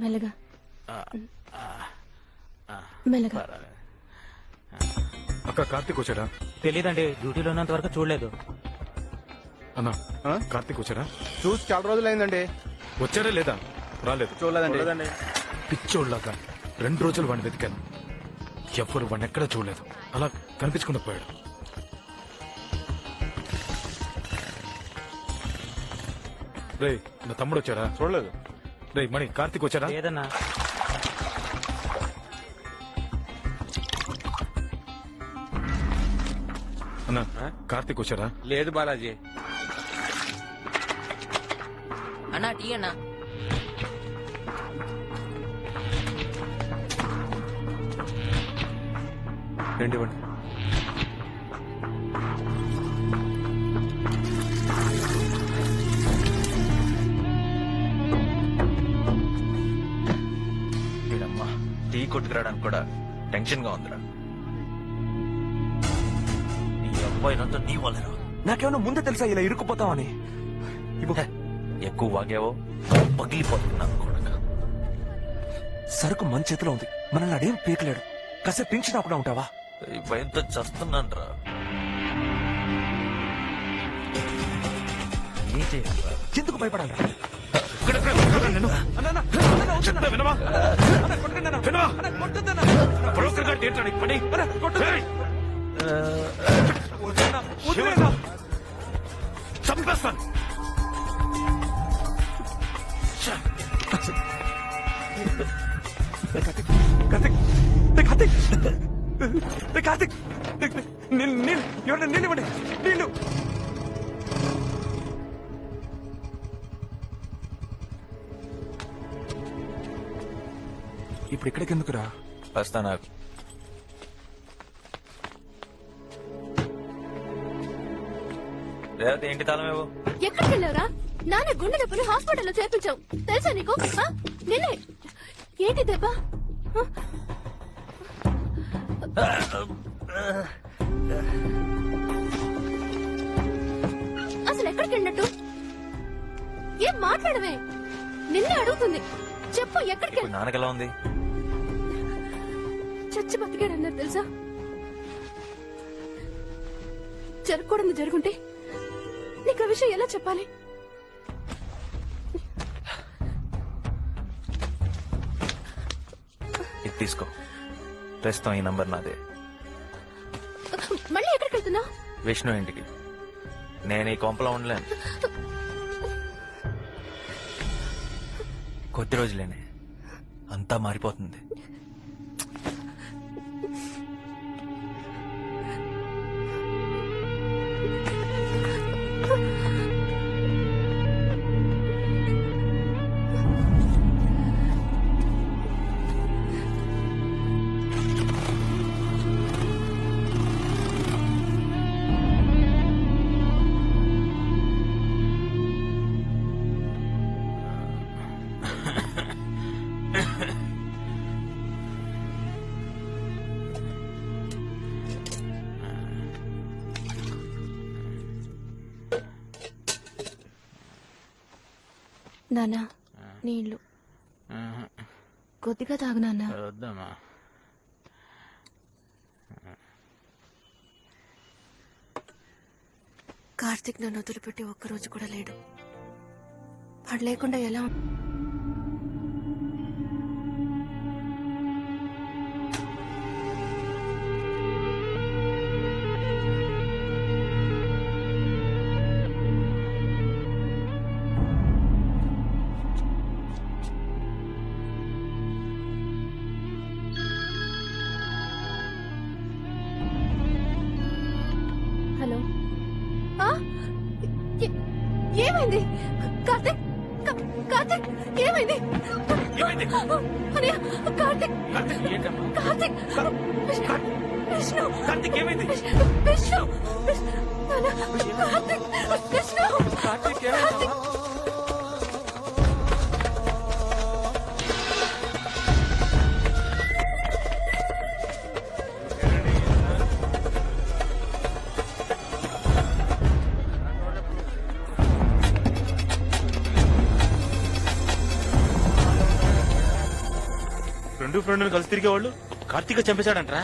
మెల్లగా మెల్లగా. అక్క కార్తీక్ వచ్చాడా? తెలీదండి, డ్యూటీలో ఉన్నంత వరకు చూడలేదు. అన్నా కార్తీక్ వచ్చాడా? చూసి చాలా రోజులైందండి. వచ్చాడా లేదా? రాలేదు. చూడలేదండి. పిచ్చోళ్ళగా 2 రోజులు వాడిని వెతికాను, ఎవ్వరు వాడిని ఎక్కడా చూడలేదు. అలా కనిపించకుండా పోయాడు. రే నా తమ్ముడు వచ్చాడా? చూడలేదు. రే మణి కార్తీక్ వచ్చాడా? లేదన్నా. అన్నా కార్తీక్ వచ్చాడా? లేదు బాలాజీ. అన్నా టీ అన్నా. రండి ఇవ్వండి. వీడమ్మా టీ కొట్టుకురావడానికి కూడా టెన్షన్ గా ఉందిరా. నీ అబ్బాయినంతా నీ వల్లరా. నాకేమన్నా ముందే తెలుసా ఇలా ఇరుక్కుపోతామని? ఎక్కువ వాగావో పగిలిపోతున్నాను కూడా. సరుకు మన చేతిలో ఉంది, మనల్ని అడేం పీకలేడు. కాసేపు టెన్షన్ అప్పుడు ఉంటావా? ఈ భయంతో చస్తున్నాను రా. ఏం చేయాలి? ఎందుకు భయపడాలి? చంపేస్తాను. కార్తిక్ నీళ్ళు ఎవరైనా నీళ్ళు ఇవ్వండి. నీళ్ళు ఇప్పుడు ఇక్కడికి ఎందుకురా? వస్తానా? రేవతి ఏంటి తాళమేవో? ఎక్కడికి వెళ్ళావురా? నాన్న గుండె దెబ్బలు హాస్పిటల్లో చేర్పించావు తెలుసా నీకు? నిన్నే ఏంటి దెబ్బ? అసలు ఎక్కడికి వెళ్ళినట్టు? ఏం మాట్లాడవే? నిన్నే అడుగుతుంది. చెప్పు ఎక్కడికి? నాన్నకి ఎలా ఉంది? చచ్చి బతికాడన్నారు తెలుసా? జరగకూడదు జరుగుంటే నీకు ఆ విషయం ఎలా చెప్పాలి? ఇది తీసుకో, ప్రస్తుతం ఈ నంబర్ నాదే. మళ్ళీ ఎక్కడికి వెళ్తున్నా? విష్ణు ఇంటికి. నేను ఈ కొంపలో ఉండలేను. కొద్ది రోజులేనే అంతా మారిపోతుంది. నానా నీళ్లు కొద్దిగా తాగు నాన్న. వద్దమ్మా. కార్తీక్ నన్ను వదిలిపెట్టి ఒక్కరోజు కూడా లేడు. వాడు లేకుండా ఎలా ఏమైంది? కార్తీక్ కార్తిక్ ఏమైంది అన్నయ్య, కార్తిక్ కార్తిక్ విష్ణు కార్తిక్ ఏమైంది? విష్ణు నాన్న, కార్తిక్ విష్ణు కార్తిక్ ఏమైంది? ఫ్రెండ్ కలిసి తిరిగేవాళ్ళు కార్తీక చంపేశాడంట్రా.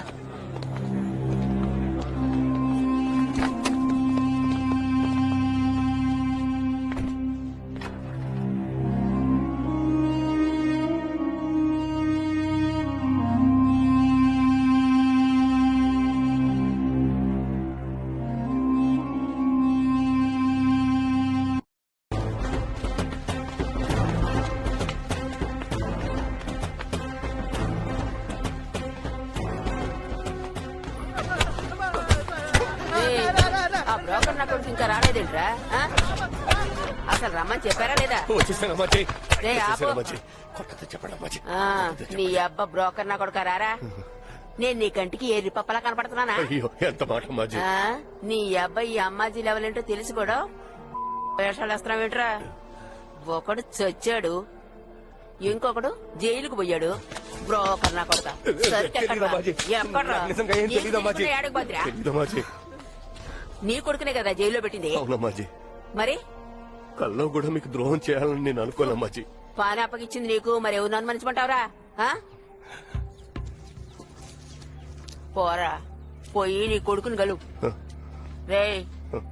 ఆ బ్రోకర్ నా కొడుకు ఇంకా రాలేదేంట్రా? ఆ? అసలు రమ్మని చెప్పారా లేదా? వచ్చేసానమ్మాజీ. రే, ఆపు. వచ్చేసానమ్మాజీ. కొట్టతో చెప్పండి అమ్మాజీ. ఆ, నీ అబ్బ బ్రోకర్ నా కొడుకు రారా? నేను నీ కంటికి ఏ రిపప్పలా కనపడుతున్నానా? అయ్యో ఎంత మాట అమ్మాజీ. ఆ, నీ అబ్బాయి ఈ అమ్మాజీ లెవెల్ ఏంటో తెలిసి కూడా వేషాలు వేస్తున్నావేంట్రా? ఒకడు చచ్చాడు, ఇంకొకడు జైలుకు పోయాడు. బ్రోకర్ నా కొడుక తెలీదమ్మాజీ. నిజంగా ఏం తెలీదమ్మాజీ. తెలీదమ్మాజీ. నీ కొడుకునే కదా జైల్లో పెట్టింది. అవునమ్మాజీ. మరి కల్లో కూడా మీకు ద్రోహం చేయాలని నేను అనుకోనమ్మాజీ. పాని అప్పగిచ్చింది నీకు, మరి ఎవరు అనుమానించమంటావురా? ఆ? పోరా, పోయి నీ కొడుకుని గలు. రే,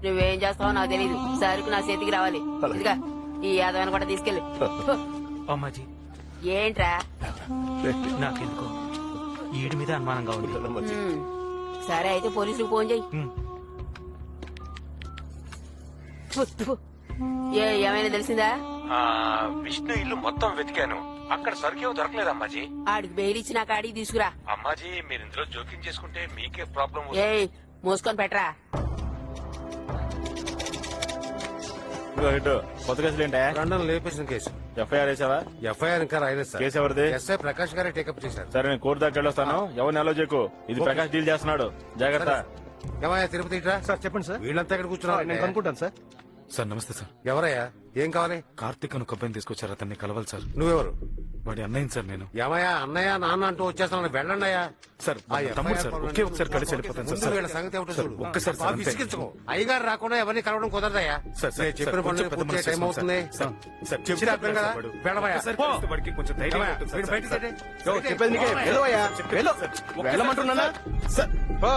నువ్వేం చేస్తావో నాకు తెలీదు. సరుకు నా చేతికి రావాలి. ఇదిగా ఈ యాదవాన్ని కూడా తీసుకెళ్ళి. అమ్మాజీ ఏంట్రా? నాకెందుకో ఈడి మీద అనుమానంగా ఉంది. ఉమ్, సరే అయితే పోలీసులకు ఫోన్ చెయ్యి. ఏమైనా తెలిసిందా? విష్ణు ఇల్లు మొత్తం వెతికాను, అక్కడ సరుకేమో దొరకలేదు అమ్మాజీ. ఆడికి బెయిల్ ఇచ్చి నాకు ఆడికి తీసుకురా. అమ్మాజీ మీరు ఇందులో జోక్యం చేసుకుంటే మీకే ప్రాబ్లం. ఏయ్, మూసుకొని పెట్టరా. కొత్త కేసులు ఏంటా? లండన్ లేపేసిన కేసు. ఎఫ్ఐఆర్ వేసావా? ఎఫ్ఐఆర్ ఇంకా రాయలేదు సార్. కేసు ఎవరిది? ఎస్ఐ ప్రకాష్ గారే టేకప్ చేశారు. సరే నేను కోర్టు దగ్గర వెళ్ళొస్తాను. ఎవరిని అలో చేయకు. ఇది ప్రకాష్ డీల్ చేస్తున్నాడు, జాగ్రత్త. ఏమయ్యా తిరుపతి ఇట్రా. సార్ చెప్పండి సార్. వీళ్ళంతా ఇక్కడ కూర్చున్నారు. నేను కనుక్కుంటాను సార్. సార్ నమస్తే సార్. ఎవరయ్యా, ఏం కావాలి? కార్తీక్ అని ఒక అబ్బాయిని తీసుకొచ్చారు, అతన్ని కలవాలి సార్. నువ్వెవరు? వాడి అన్నయ్య సార్ నేను. ఏమయ్యా అన్నయ్య నాన్న అంటూ వచ్చేస్తాను, వెళ్ళండి అయ్యా. సార్ ఆ తమ్ముడు FIR సార్, పనులు ఒకే ఒకసారి కలిసి వెళ్ళిపోతాను ముందు సార్. వీళ్ళ సంగతి ఏమిటో సార్, చూడు. ఒక్కసారి సార్, బాగా అంతే. విసిగించుకో. అయ్యగారు రాకుండా ఎవరిని కలవడం కుదరదయ్యా. సార్, సార్, నేను చెప్పిన సార్, పనులు కొంచెం పెద్ద పూర్తి మనసు టైం అవుతుంది. సార్, సార్, చెప్పి అర్థం కదా, వెళ్ళవయ్యా. ఒక్కసారి పో. కలిస్తే వాడికి కొంచెం ధైర్యం ఏమయ్యా, ఉంటుంది సార్. వీడు బయటికి సార్, రండి. సార్, చెప్పేది నీకే. వెళ్ళవయ్యా, వెళ్ళు. వెళ్ళమంటున్నానా? సార్, పో.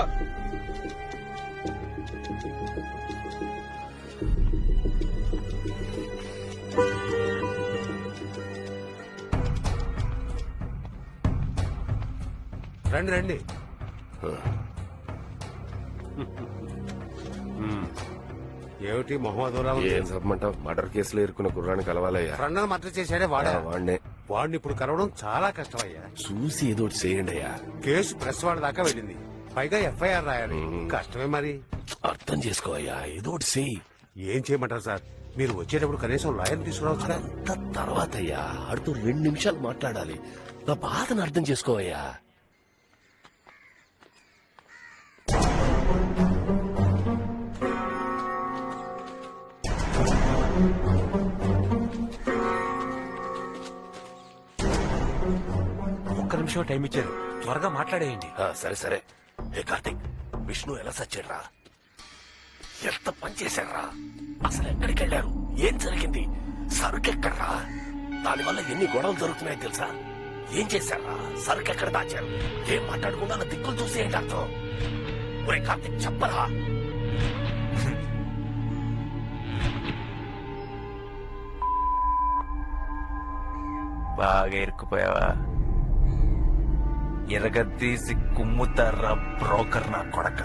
రండి రండి. ఏమిటి మొహమ్మద్ ఏం చెప్పమంటావు? మర్డర్ కేసులో ఇరుక్కున్న కుర్రాన్ని కలవాలయ్యా. ఫ్రెండ్ మర్డర్ చేశాడే వాడా? వాడినే. వాడిని ఇప్పుడు కలవడం చాలా కష్టమయ్యా. చూసి ఏదో ఒకటి చేయండి అయ్యా. కేసు ప్రెస్ వాళ్ళ దాకా వెళ్ళింది, పైగా ఎఫ్ఐఆర్ రాయాలి. కష్టమే మరి. అర్థం చేసుకోవయ్యా, ఏదో ఒకటి చేయి. ఏం చేయమంటారు సార్? మీరు వచ్చేటప్పుడు కనీసం లాయర్ తీసుకురావచ్చు కదా. తర్వాత అయ్యా, ఆడుతూ 2 నిమిషాలు మాట్లాడాలి. నా బాధను అర్థం చేసుకోవయ్యా. ఒక్క నిమిషం టైం ఇచ్చారు, త్వరగా మాట్లాడేయండి. సరే సరే. ఏ కార్తీక్, విష్ణు ఎలా సచ్చాడ్రా? ఎంత పని చేశాడ్రా? అసలు ఎక్కడికి వెళ్ళారు? ఏం జరిగింది? సరుకెక్కడ్రా? దానివల్ల ఎన్ని గొడవలు జరుగుతున్నాయో తెలుసా? ఏం చేశారా? సరుకెక్కడ దాచారు? ఏం మాట్లాడకుండా నా దిక్కులు చూసి ఏంటి అర్థం? ఒరే కార్తీక్, చెప్పరా? బాగా ఇరుక్కుపోయావా? ఎరగదీసి కుమ్ముతారా బ్రోకర్ నా కొడక.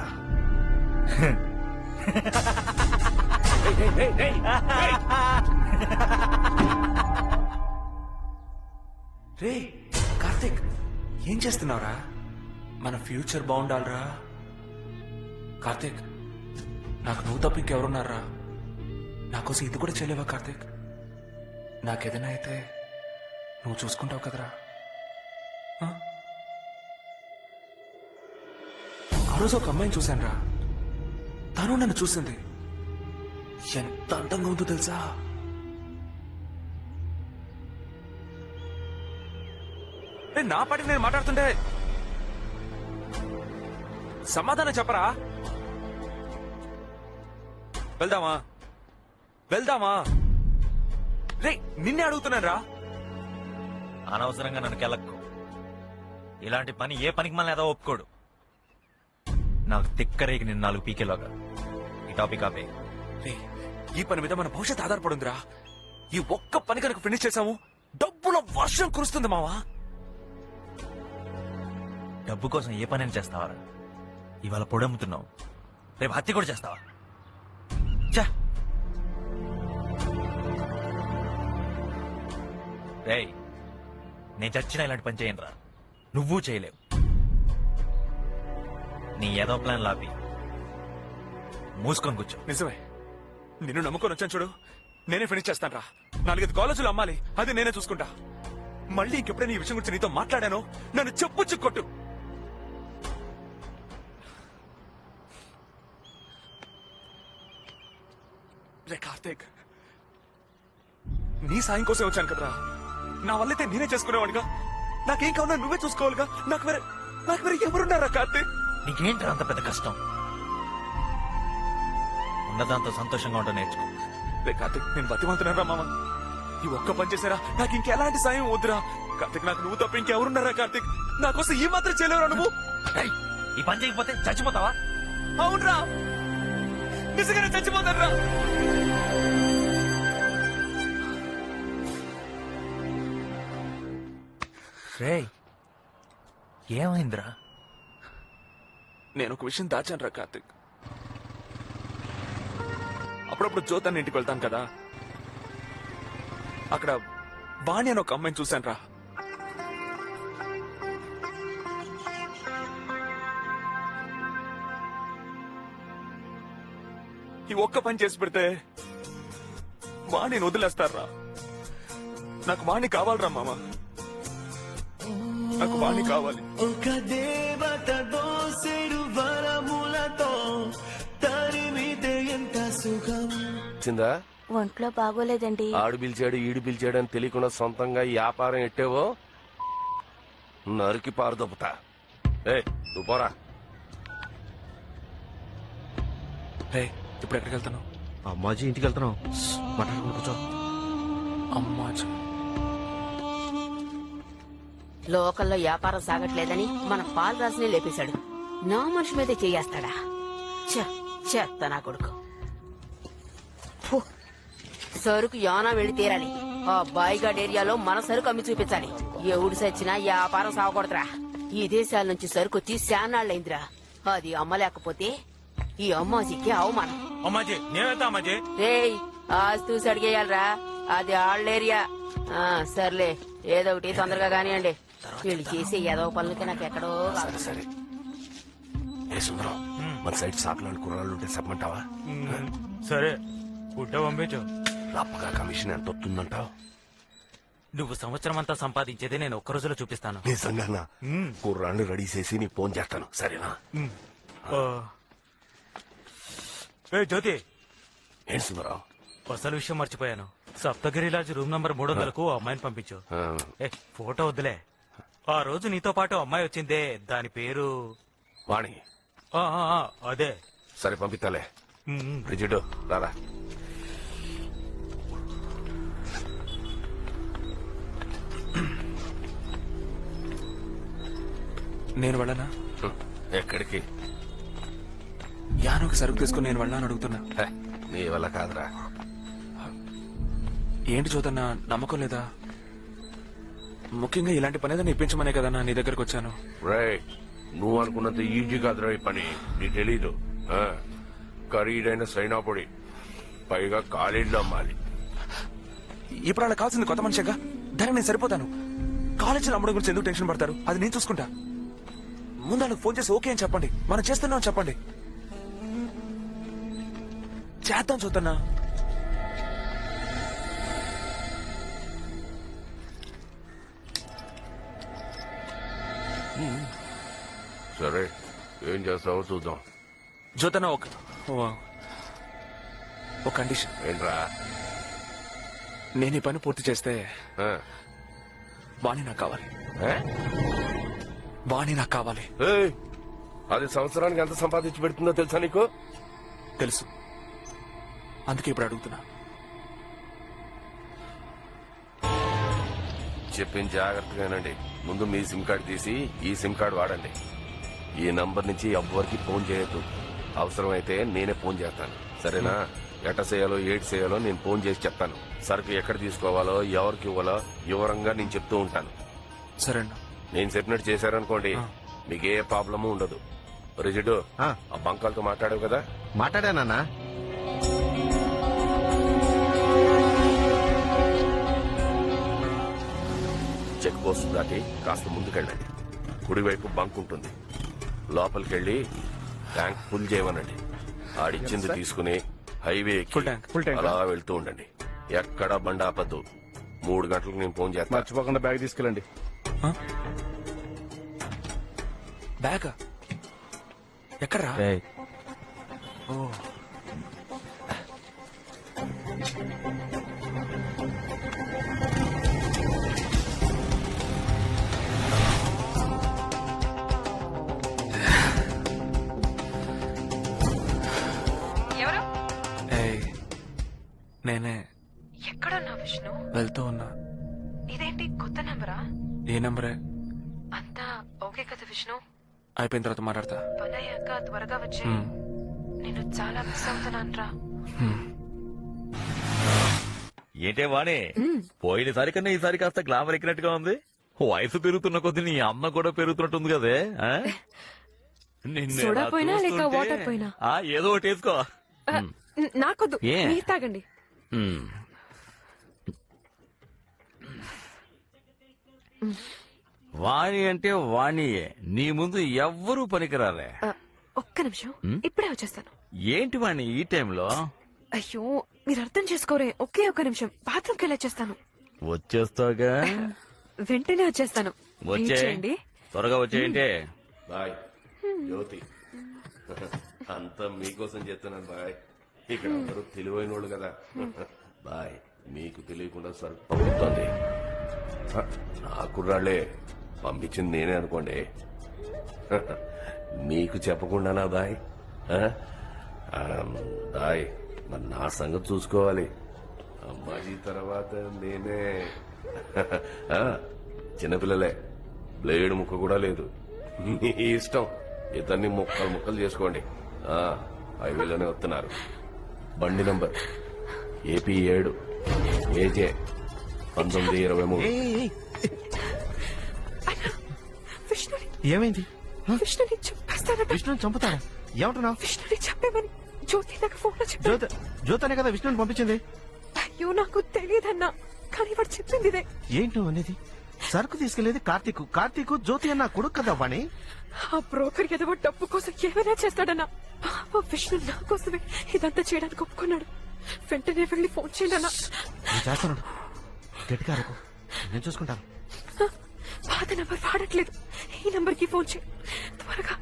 రే కార్తిక్, ఏం చేస్తున్నావురా? మన ఫ్యూచర్ బాగుండాలరా కార్తిక్. నాకు నువ్వు తప్ప ఇంకెవరున్నారా? నాకోసం ఇది కూడా చేయలేవా కార్తిక్? నాకేదైనా అయితే నువ్వు చూసుకుంటావు కదరా? ఆ రోజు ఒక అమ్మాయిని చూశాను రా, తను నన్ను చూసింది. ఎంత అందంగా ఉందో తెలుసా? నా పాటికి నేను మాట్లాడుతుంటే సమాధానం చెప్పరా? వెళ్దామా వెళ్దామా? రే నిన్నే అడుగుతున్నాను రా. అనవసరంగా నన్ను కెలక్కు. ఇలాంటి పని ఏ పనికి మళ్ళీ ఏదో ఒప్పుకోడు. నాకు తిక్కరేగి నిన్ను 4 పీకేలోగా ఈ టాపిక్ ఆపే. రే ఈ పని మీద మన భవిష్యత్ ఆధారపడుందిరా. ఈ ఒక్క పని కనుక ఫినిష్ చేసాము డబ్బుల వర్షం కురుస్తుంది మావా. డబ్బు కోసం ఏ పని చేస్తావా? ఇవాళ పొడమ్ముతున్నావు, రేపు హత్య కూడా చేస్తావా? చా రేయ్, నేను చచ్చినా ఇలాంటి పని చేయను రా. నువ్వు చేయలేవు. నీ ఏదో ప్లాన్ లాపి మూసుకొని కూర్చో. నిజమే, నిన్ను నమ్ముకొని వచ్చాను చూడు. నేనే ఫినిష్ చేస్తాను రా. 4-5 కాలేజీలు అమ్మాలి, అది నేనే చూసుకుంటా. మళ్ళీ ఇంకెప్పుడైనా ఈ విషయం గురించి నీతో మాట్లాడాను నన్ను చెప్పు కొట్టు. రే కార్తీక్, నీ సాయం కోసం వచ్చాను కదరా. నా వల్లైతే నేనే చేసుకునేవాడిగా. నాకేం కావాలో నువ్వే చూసుకోవాలిగా. నాకు వేరే ఎవరున్నారా కార్తీక్? నీకేంటి అంత పెద్ద కష్టం? ఉన్నదాంతో సంతోషంగా ఉంటా నేర్చుకో. రే కార్తీక్, నేను బతిమాలుతున్నారా మామ? ఈ ఒక్క పని చేశారా? నాకు ఇంకెలాంటి సాయం వద్దురా కార్తీక్. నాకు నువ్వు తప్ప ఇంకెవరున్నారా కార్తీక్? నా కోసం ఈ మాత్రం చేయలేవురా నువ్వు? ఈ పని చేయకపోతే చచ్చిపోతావా? అవునరా, నిజంగానే చచ్చిపోతారా? రే ఏమైందిరా? నేను ఒక విషయం దాచాను రా కార్తీక్. అప్పుడప్పుడు జ్యోతాన్ని ఇంటికి వెళ్తాను కదా, అక్కడ వాణి అని ఒక అమ్మాయిని చూశాను రా. ఈ ఒక్క పని చేసి పెడితే వాణిని వదిలేస్తారా? నాకు వాణి కావాలరా మామ, నాకు వాణి కావాలి. ఒక దేవత దోసెడు వరములతో తరిమితే ఎంత సుఖం. చిందా ఒంట్లో బాగోలేదండి. ఆడు పిలిచాడు ఈడు పిలిచాడు అని తెలియకుండా సొంతంగా ఈ వ్యాపారం ఎట్టేవో నరికి పారదొప్పుతా. నువ్వు పోరా. ఇప్పుడు ఎక్కడికి వెళ్తాను? అమ్మాజీ ఇంటికి వెళ్తున్నావు. మాట్లాడుకుని కూర్చో. అమ్మాజీ లోకల్లో వ్యాపారం సాగట్లేదని మన పాలరాజుని లేపేశాడు. నా మనిషి మీదే చేయేస్తాడా? చెత్త నా కొడుకు. ఫు, సరుకు యానా వెళ్ళి తీరాలి. ఆ బాయిగాడ్ ఏరియాలో మన సరుకు అమ్మి చూపించాలి. ఎవడు సచ్చినా వ్యాపారం సాగకూడదురా. ఈ దేశాల నుంచి సరుకు వచ్చి శానాళ్ళైందిరా. అది అమ్మలేకపోతే ఈ అమ్మాజీకి అవమానం. అమ్మాజీ నేను వెళ్తా. అమ్మాజీ రేయ్, ఆస్తూసి అడిగేయాలరా, అది ఆళ్ళ ఏరియా. సర్లే, ఏదో ఒకటి తొందరగా కానివ్వండి. వీళ్ళు చేసే ఏదో పనులకి నాకు ఎక్కడో సరే ఏ సుందరం, మన సైడ్ సాకులాంటి కుర్రాళ్ళు ఉంటే చెప్పమంటావా? సరే గుడ్డ పంపించు. రప్పగా కమిషన్ ఎంత వస్తుందంటావు? నువ్వు సంవత్సరం అంతా సంపాదించేది నేను ఒక్క రోజులో చూపిస్తాను. నిజంగానా? కుర్రాళ్ళు రెడీ చేసి నీకు ఫోన్ చేస్తాను, సరేనా? జ్యోతి, ఏంటి సుందరం? అసలు విషయం మర్చిపోయాను. సప్తగిరి లాడ్జ్ రూమ్ నంబర్ 300కు అమ్మాయిని పంపించు. ఫోటో వద్దులే. ఆ రోజు నీతో పాటు అమ్మాయి వచ్చిందే, దాని పేరు వాణి. అదే. సరే పంపిస్తాలే. బ్రిజిడ్ రారా. నేను వెళ్ళనా? ఎక్కడికి? యానోకి సరుకు తీసుకుని నేను వెళ్ళాలని అడుగుతున్నా. నీ వల్ల కాదురా. ఏంటి చూదన్నా, నమ్మకం లేదా? ముఖ్యంగా ఇలాంటి పని ఏదైనా ఇప్పించమనే కదన్నా నీ దగ్గరకు వచ్చాను. నువ్వు అనుకున్నంత ఈజీ కాదురా ఈ పని. నీ తెలీదు. ఖరీదైన సైనా పొడి, పైగా కాలేజీలో అమ్మాలి. ఇప్పుడు అలా కావాల్సింది కొత్త మనిషిగా. దానికి నేను సరిపోతాను. కాలేజీలో అమ్మడం గురించి ఎందుకు టెన్షన్ పడతారు? అది నేను చూసుకుంటా. ముందు వాళ్ళకి ఫోన్ చేసి ఓకే అని చెప్పండి, మనం చేస్తున్నాం చెప్పండి. చేద్దాం చూద్దన్నా. సరే ఏం చేస్తావో చూద్దాం. జ్యోతన ఒక కండిషన్. ఏంట్రా? నేను ఈ పని పూర్తి చేస్తే ఆ, వాణి నాకు కావాలి. ఏ? వాణి నాకు కావాలి. ఏయ్, అది సంవత్సరానికి ఎంత సంపాదించి పెడుతుందో తెలుసా నీకు? తెలుసు, అందుకే ఇప్పుడు అడుగుతున్నా. చెప్పిన జాగ్రత్తగానండి. ముందు మీ సిమ్ కార్డు తీసి ఈ సిమ్ కార్డు వాడండి. ఈ నంబర్ నుంచి ఎవ్వరికి ఫోన్ చేయొద్దు. అవసరమైతే నేనే ఫోన్ చేస్తాను, సరేనా? ఎట్ట చేయాలో ఏటి చేయాలో నేను ఫోన్ చేసి చెప్తాను. సరుకు ఎక్కడ తీసుకోవాలో ఎవరికి ఇవ్వాలో వివరంగా నేను చెప్తూ ఉంటాను. సరే అన్న. నేను చెప్పినట్టు చేశారనుకోండి, మీకు ఏ ప్రాబ్లము ఉండదు. రిజిడు, ఆ బంకాలతో మాట్లాడావు కదా? మాట్లాడానన్నా. చెక్ పోస్ట్ దాటి కాస్త ముందుకెళ్ళండి. కుడివైపు బంక్ ఉంటుంది. లోపలికెళ్ళి ట్యాంక్ ఫుల్ చేయమనండి. ఆడిచ్చింది తీసుకుని హైవే అలా వెళ్తూ ఉండండి. ఎక్కడా బండి ఆపద్దు. 3 గంటలకు నేను ఫోన్ చేస్తాను. మర్చిపోకుండా బ్యాగ్ తీసుకెళ్ళండి. బ్యాగ్ ఎక్కడ్రా? ఓ, నేనే. ఎక్కడున్నా విష్ణు? వెళ్తూ ఉన్నా. ఇదేంటి కొత్త నంబరా? ఏ నంబరే? అంతా ఓకే కదా విష్ణు? అయిపోయిన తర్వాత మాట్లాడతా. పని అయ్యాక త్వరగా వచ్చి. నేను చాలా మిస్ అవుతున్నాను రా. ఏంటే వాణి, పోయినసారి కన్నా ఈసారి కాస్త గ్లామర్ ఎక్కినట్టుగా ఉంది. వయసు పెరుగుతున్న కొద్ది నీ అమ్మ కూడా పెరుగుతున్నట్టుంది కదే. సోడా పోయినా లేక వాటర్ పోయినా? ఏదో ఒకటి వేసుకో. నాకొద్దు, మీరు తాగండి. వాణి అంటే వాణియే, నీ ముందు ఎవ్వరూ పనికిరాలే. ఒక్క నిమిషం, ఇప్పుడే వచ్చేస్తాను. ఏంటి వాణి ఈ టైంలో? అయ్యో మీరు అర్థం చేసుకోరే. ఒకే ఒక్క నిమిషం, బాత్రూమ్కి వెళ్ళొచ్చేస్తాను. వచ్చేస్తాగా? వెంటనే వచ్చేస్తాను. వచ్చేయండి, త్వరగా వచ్చేయండి. బాయ్ జ్యోతి, అంతా మీకోసం చెప్తున్నాను బాయ్. ఇక్కడ అందరూ తెలివైన వాళ్ళు కదా. బాయ్, మీకు తెలియకుండా సరుకు పంపుతోంది. నా కుర్రాళ్లే పంపించింది నేనే అనుకోండి. మీకు చెప్పకుండానా బాయ్? బాయ్, మరి నా సంగతి చూసుకోవాలి. అమ్మాయి తర్వాత నేనే. చిన్నపిల్లలే, బ్లేడ్ ముక్క కూడా లేదు. మీ ఇష్టం, ఇద్దరిని ముక్కలు చేసుకోండి. హైవేలోనే వస్తున్నారు. బండి నంబర్ AP 7 AJ 1923. ఏమైంది? విష్ణుని చంపేస్తానట. విష్ణుని చంపుతాడా? ఏమంటున్నావు? విష్ణుని చంపేమని జ్యోతి నాకు ఫోన్ లో చెప్పాడు. జ్యోతనే కదా విష్ణుని పంపించింది. అయ్యో నాకు తెలియదన్నా, కానీ వాడు చెప్పింది ఇదే. ఏంటి నువ్వు అనేది? సరుకు తీసుకెళ్లేది కార్తీక్ జ్యోతి అన్న కొడుకు కదా వాణి. ఆ బ్రోకర్ ఏదో డబ్బు కోసం ఏమైనా చేస్తాడన్నా. ఆ విష్ణు నా కోసమే ఇదంతా చేయడానికి ఒప్పుకున్నాడు. వెంటనే వెళ్ళి ఫోన్ చేయండి అన్నా. చేస్తున్నాడు, గట్టిగా అరకు, నేను చూసుకుంటాను. పాత నంబర్ వాడట్లేదు, ఈ నంబర్ కి ఫోన్ చేయి త్వరగా.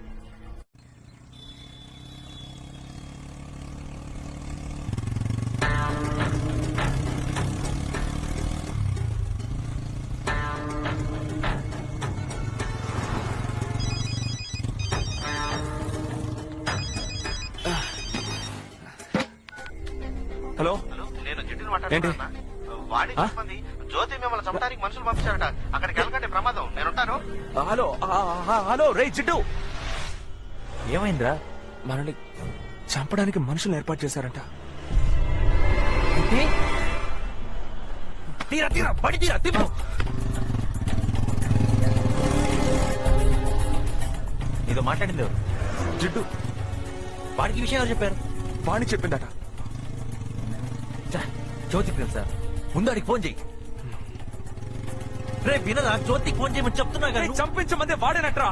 హలో, నేను జిడ్డుని మాట్లాడుతున్నా. వాణి చెప్పింది జ్యోతి మిమ్మల్ని చంపడానికి మనుషులు పంపించారట. అక్కడికి వెళ్ళకండి, ప్రమాదం. నేనుంటాను. హలో రే జిడ్డు, ఏమైందిరా? మనల్ని చంపడానికి మనుషులు ఏర్పాటు చేశారంట. తీరా పడి తీరా తిప్పు. నీతో మాట్లాడింది ఎవరు? జిడ్డు. వాడికి విషయం ఎవరు చెప్పారు? వాణి చెప్పిందట. జ్యోతికి తెలుసా? ముందు అడిగి ఫోన్ చెయ్యి. రే వినరా, జ్యోతికి ఫోన్ చేయమని చెప్తున్నా కదా. చంపించమందే వాడేనట్రా.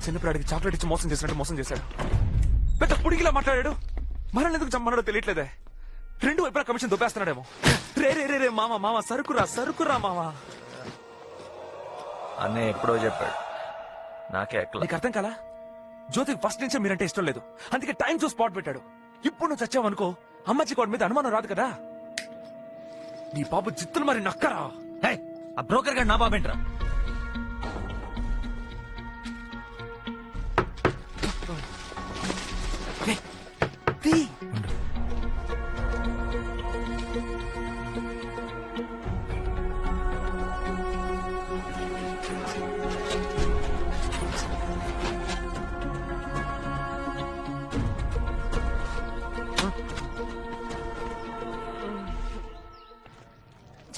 చిన్నపిల్లాడికి చాక్లెట్ ఇచ్చి మోసం చేసినట్టు మోసం చేశాడు. పెద్ద పుడిగిలా మాట్లాడాడు. మనల్ని ఎందుకు చమ్మన్నాడో తెలియట్లేదే. రెండు వైపులా కమిషన్ దొబ్బేస్తున్నాడేమో. రే రే రే రే మామ సరుకురా మామ. అన్నయ్య ఎప్పుడో చెప్పాడు, నాకే ఎక్కల. నీకు అర్థం కాలా? జ్యోతికి ఫస్ట్ నుంచే మీరంటే ఇష్టం లేదు, అందుకే టైం చూసి స్పాట్ పెట్టాడు. ఇప్పుడు నువ్వు చచ్చావనుకో అమ్మాజీ కోడ మీద అనుమానం రాదు కదా. నీ బాబు జిత్తులు మరి నక్కరా. ఆ బ్రోకర్ గారు నా బాబేంట్రా?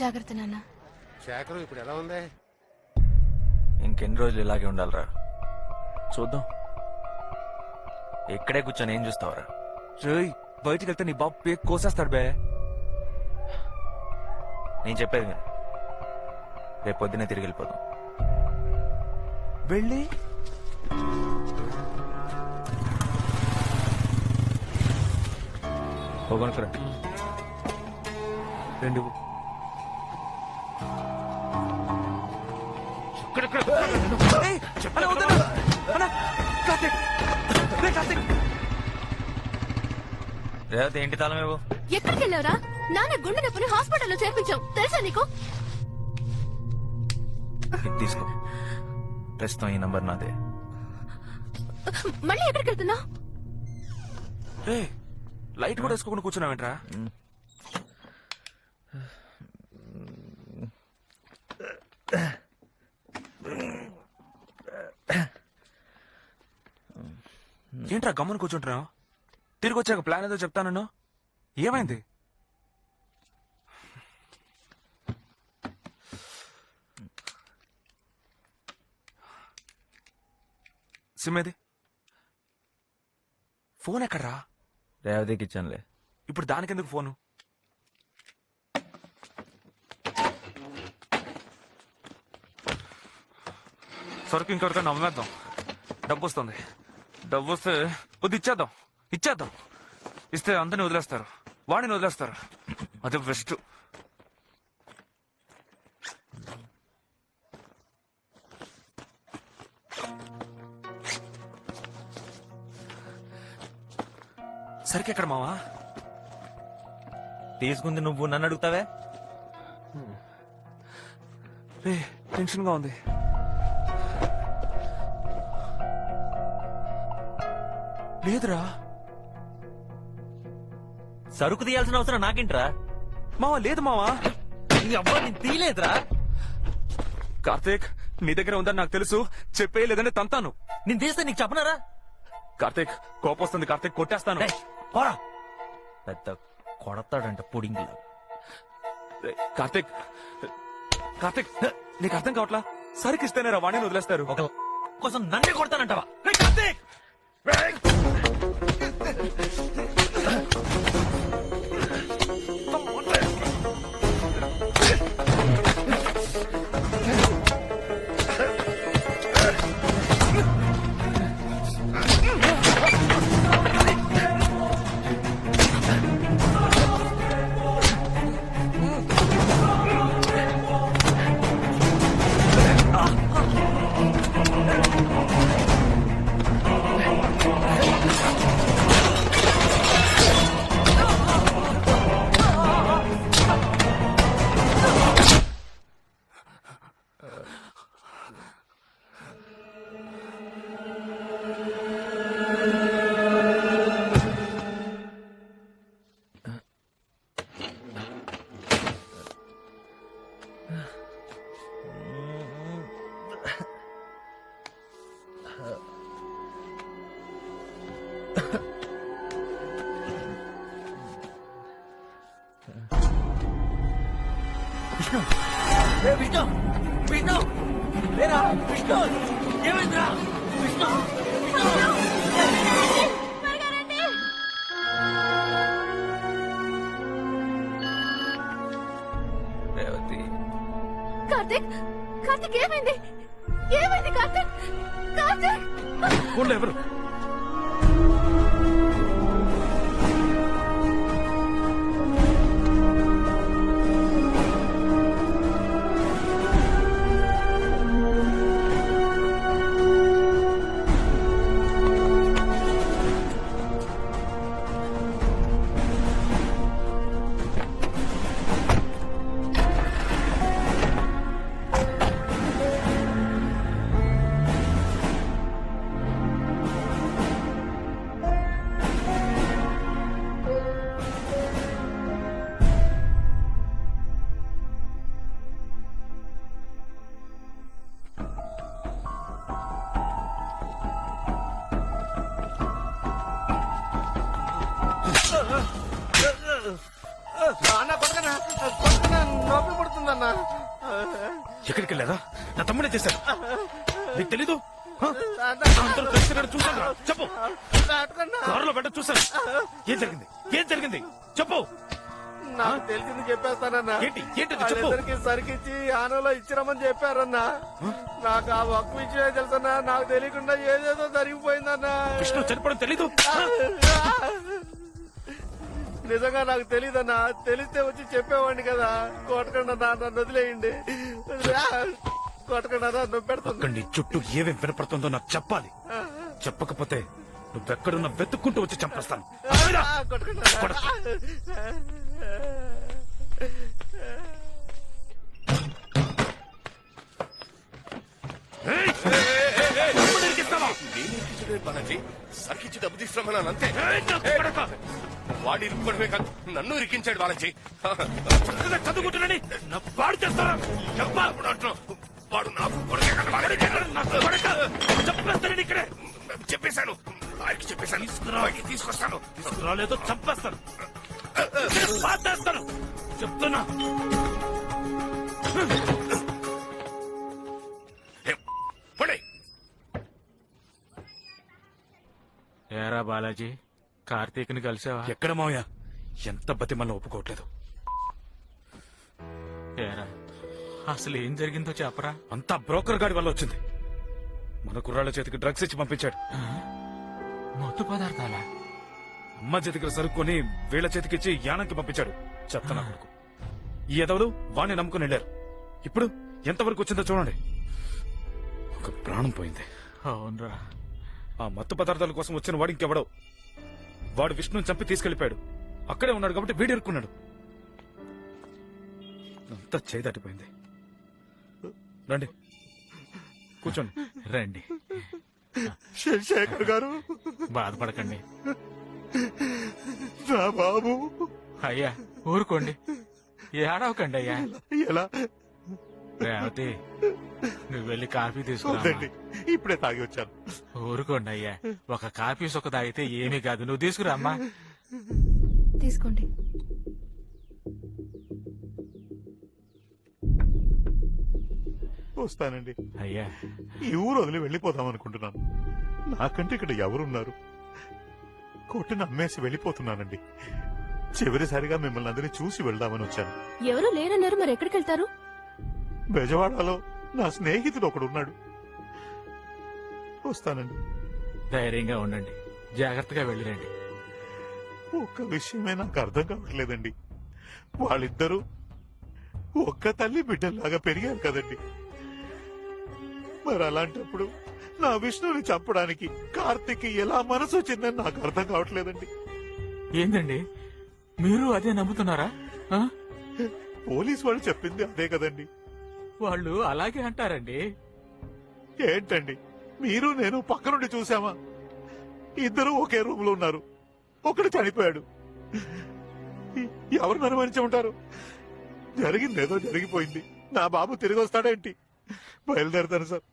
జాగ్రత్త నాన్న. శేఖరం ఇప్పుడు ఎలా ఉంది? ఇంకెన్ని రోజులు ఇలాగే ఉండాలిరా? చూద్దాం. ఇక్కడే కూర్చొని ఏం చూస్తావరా? రేయ్, బయటికి వెళ్తే నీ బాబు పేక్ కోసేస్తాడు బే. నేను చెప్పేది విను. రేపు పొద్దునే తిరిగి వెళ్ళిపోదాం. వెళ్ళి పోగొనుకురా. 2 రేవతి ఏంటి తాళం ఇవ్వు. ఎక్కడికి వెళ్ళావురా? నాన్న గుండె నొప్పిని హాస్పిటల్లో చేర్పించాం, తెలుసా నీకు? ఇది తీసుకో. ప్రస్తుతం ఈ నంబర్ నాదే. మళ్ళీ ఎక్కడికి వెళ్తున్నావు? లైట్ కూడా వేసుకోకుండా కూర్చున్నావేంట్రా? ఏంట్రా గమ్మున కూర్చుంటున్నావు? తిరిగి వచ్చాక ప్లాన్ ఏదో చెప్తాను. ఏమైంది? సిమ్ ఏది? ఫోన్ ఎక్కడ్రా? రేవతికి ఇచ్చానులే. ఇప్పుడు దానికెందుకు ఫోను? సరుకు ఇంకొక నమ్మేద్దాం. డబ్బు వస్తుంది. డబ్బు వస్తే వద్దు, ఇచ్చేద్దాం. ఇస్తే అందరిని వదిలేస్తారు, వాడిని వదిలేస్తారు. అదే బెస్ట్. సరికి ఎక్కడ మావా? తీసుకుంది నువ్వు నన్ను అడుగుతావే? టెన్షన్ గా ఉంది. లేదురా, సరుకు తీయాల్సిన అవసరం నాకేంట్రా? మావా లేదు మావా. తీయలేదురా. కార్తీక్, నీ దగ్గర ఉందని నాకు తెలుసు. చెప్పే లేదంటే తంతాను. నేను తీస్తే నీకు చెప్పనారా? కార్తీక్, కోపం వస్తుంది. కార్తీక్, కొట్టేస్తాను. పోరా. పెద్ద కొడతాడంట పుడింగ్. కార్తీక్, నీకు అర్థం కావట్లా? సరికి ఇస్తేనే రా వాడిని వదిలేస్తారు. ఒక కోసం నన్నే కొడతానంటావా? కార్తీక్, విష్ణు, విష్ణు, విష్ణు, లేరా? విష్ణు, ఏమైందిరా? విష్ణు, కార్తీక్, ఏమైంది? ఏమైంది కార్తీక్? కార్తీక్! ఫోన్లో ఎవరు? అన్న కొట్టకనా కొట్టకనా నొప్పి పడుతుందన్నా. ఎక్కడికి వెళ్ళారా? నా తమ్ముడే చేశాడు. నీకు తెలీదు? అందరూ కలిసి చూసాను. చెప్పు. కారులో పెట్ట చూసాను. ఏం జరిగింది? ఏం జరిగింది? చెప్పు. నాకు తెలిసింది చెప్పేస్తానన్నా. ఏంటి? ఏంటది చెప్పు. వాళ్ళిద్దరికి సరికిచ్చి ఆనలో ఇచ్చిరమని చెప్పారన్నా. నాకు ఆ ఒక్క విషయమే తెలుసన్నా. నాకు తెలియకుండా ఏదేదో జరిగిపోయిందన్నా. విష్ణు చనిపోవడం తెలీదు? నిజంగా నాకు తెలీదన్నా. తెలిస్తే వచ్చి చెప్పేవాడిని కదా. కొట్టకుండా నన్ను వదిలేయండి. కొట్టకుండా నన్ను పెడుతుంది. అక్కడ నీ చుట్టూ ఏమేం వినపడుతుందో నాకు చెప్పాలి. చెప్పకపోతే నువ్వెక్కడున్నా వెతుక్కుంటూ వచ్చి చంపేస్తాను. సరికిచ్చి దెబ్బ తీసుకురామన్నాను అంతే. వాడు ఇరుక్కోవడమే కాదు నన్ను ఇరికించాడు బాలాజీ. చదువుకుంటున్నాని వాడు చేస్తారా? వాడు నాకు చెప్పేస్తాను. ఇక్కడే చెప్పేశాను. ఆయనకి చెప్పేశాను. తీసుకొస్తాను. తీసుకురాలేదో చంపేస్తాను. చెప్తున్నా. ఏరా బాలాజీ, కార్తీక్ ని కలిసావా? ఎక్కడ మావయ్య? ఎంత బతిమల్ల ఒప్పుకోవట్లేదు. ఏరా, అసలు ఏం జరిగిందో చెప్పరా. అంతా బ్రోకర్ గాడి వల్ల వచ్చింది. మన కుర్రాళ్ళ చేతికి డ్రగ్స్ ఇచ్చి పంపించాడు. మత్తు పదార్థాలా? అమ్మ చేతికి సరుక్కొని వీళ్ళ చేతికిచ్చి యానంకి పంపించాడు. చెప్తాను కొడుకు. ఈ ఎదవలు వాణ్ణి నమ్ముకుని వెళ్ళారు. ఇప్పుడు ఎంతవరకు వచ్చిందో చూడండి. ఒక ప్రాణం పోయింది. అవునరా. ఆ మత్తు పదార్థాల కోసం వచ్చిన వాడు ఇంకెవడో. వాడు విష్ణుని చంపి తీసుకెళ్లిపోయాడు. అక్కడే ఉన్నాడు కాబట్టి వీడు ఇరుక్కున్నాడు. అంతా చేయి దాటిపోయింది. రండి కూర్చోండి. రండి. శేఖర్ గారు బాధపడకండి. నా బాబు. అయ్యా ఊరుకోండి, ఏడవకండి అయ్యా. ఎలా? రేవతి, నువ్వు వెళ్ళి కాఫీ తీసుకురా. ఇప్పుడే తాగి వచ్చాను. ఊరుకోండి అయ్యా, ఒక కాఫీ సొక్క తాగితే ఏమీ కాదు. నువ్వు తీసుకురా అమ్మా. తీసుకోండి. వస్తానండి. అయ్యా, ఈ ఊరు వదిలి వెళ్ళిపోదాం అనుకుంటున్నాను. నాకంటే ఇక్కడ ఎవరున్నారు? కొట్టిన అమ్మేసి వెళ్ళిపోతున్నానండి. చివరిసారిగా మిమ్మల్ని అందరినీ చూసి వెళ్దామని వచ్చాను. ఎవరు లేరన్నారు, మరి ఎక్కడికి వెళ్తారు? బెజవాడలో నా స్నేహితుడు ఒకడున్నాడు. వస్తానండి. ధైర్యంగా ఉండండి, జాగ్రత్తగా వెళ్ళిరండి. ఒక్క విషయమే నాకు అర్థం కావట్లేదండి. వాళ్ళిద్దరూ ఒక్క తల్లి బిడ్డల్లాగా పెరిగారు కదండి. మరి అలాంటప్పుడు నా విష్ణుని చంపడానికి కార్తీక్ ఎలా మనసు వచ్చిందని నాకు అర్థం కావట్లేదండి. ఏందండి మీరు అదే నమ్ముతున్నారా? పోలీసు వాళ్ళు చెప్పింది అదే కదండి. వాళ్ళు అలాగే అంటారండి. ఏంటండి మీరు నేను పక్క నుండి చూసామా? ఇద్దరు ఒకే రూమ్ లో ఉన్నారు. ఒకడు చనిపోయాడు. ఎవరు అనుమానించమంటారు? జరిగిందేదో జరిగిపోయింది. నా బాబు తిరిగి వస్తాడేంటి? బయలుదేరతాను సార్.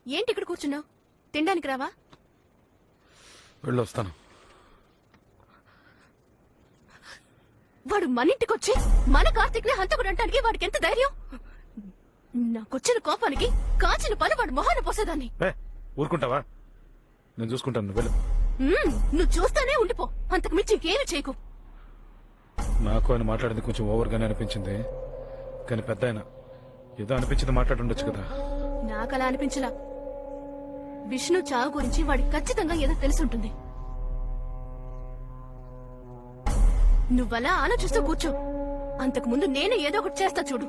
ఏంటి ఇక్కడ కూర్చున్నావు? తినడానికి రావా? వెళ్ళొస్తాను. వాడు మన ఇంటికి వచ్చి మన కార్తీక్ ని హంతకుడు అంటానికి వాడికి ఎంత ధైర్యం? నాకొచ్చిన కోపానికి కాచిన పని వాడు మొహాన పోసేదాన్ని. ఊరుకుంటావా? నేను చూసుకుంటాను, నువ్వు వెళ్ళు. నువ్వు చూస్తానే ఉండిపో, అంతకు మించి ఇంకేమి చేయకు. నాకు ఆయన మాట్లాడింది కొంచెం ఓవర్గానే అనిపించింది, కానీ పెద్ద ఆయన ఏదో అనిపించింది మాట్లాడుండొచ్చు కదా. నాకు అలా అనిపించలా. విష్ణు చావు గురించి వాడికి ఖచ్చితంగా ఏదో తెలుసుంటుంది. నువ్వలా ఆలోచిస్తూ కూర్చో, అంతకు ముందు నేను ఏదో ఒకటి చేస్తా చూడు.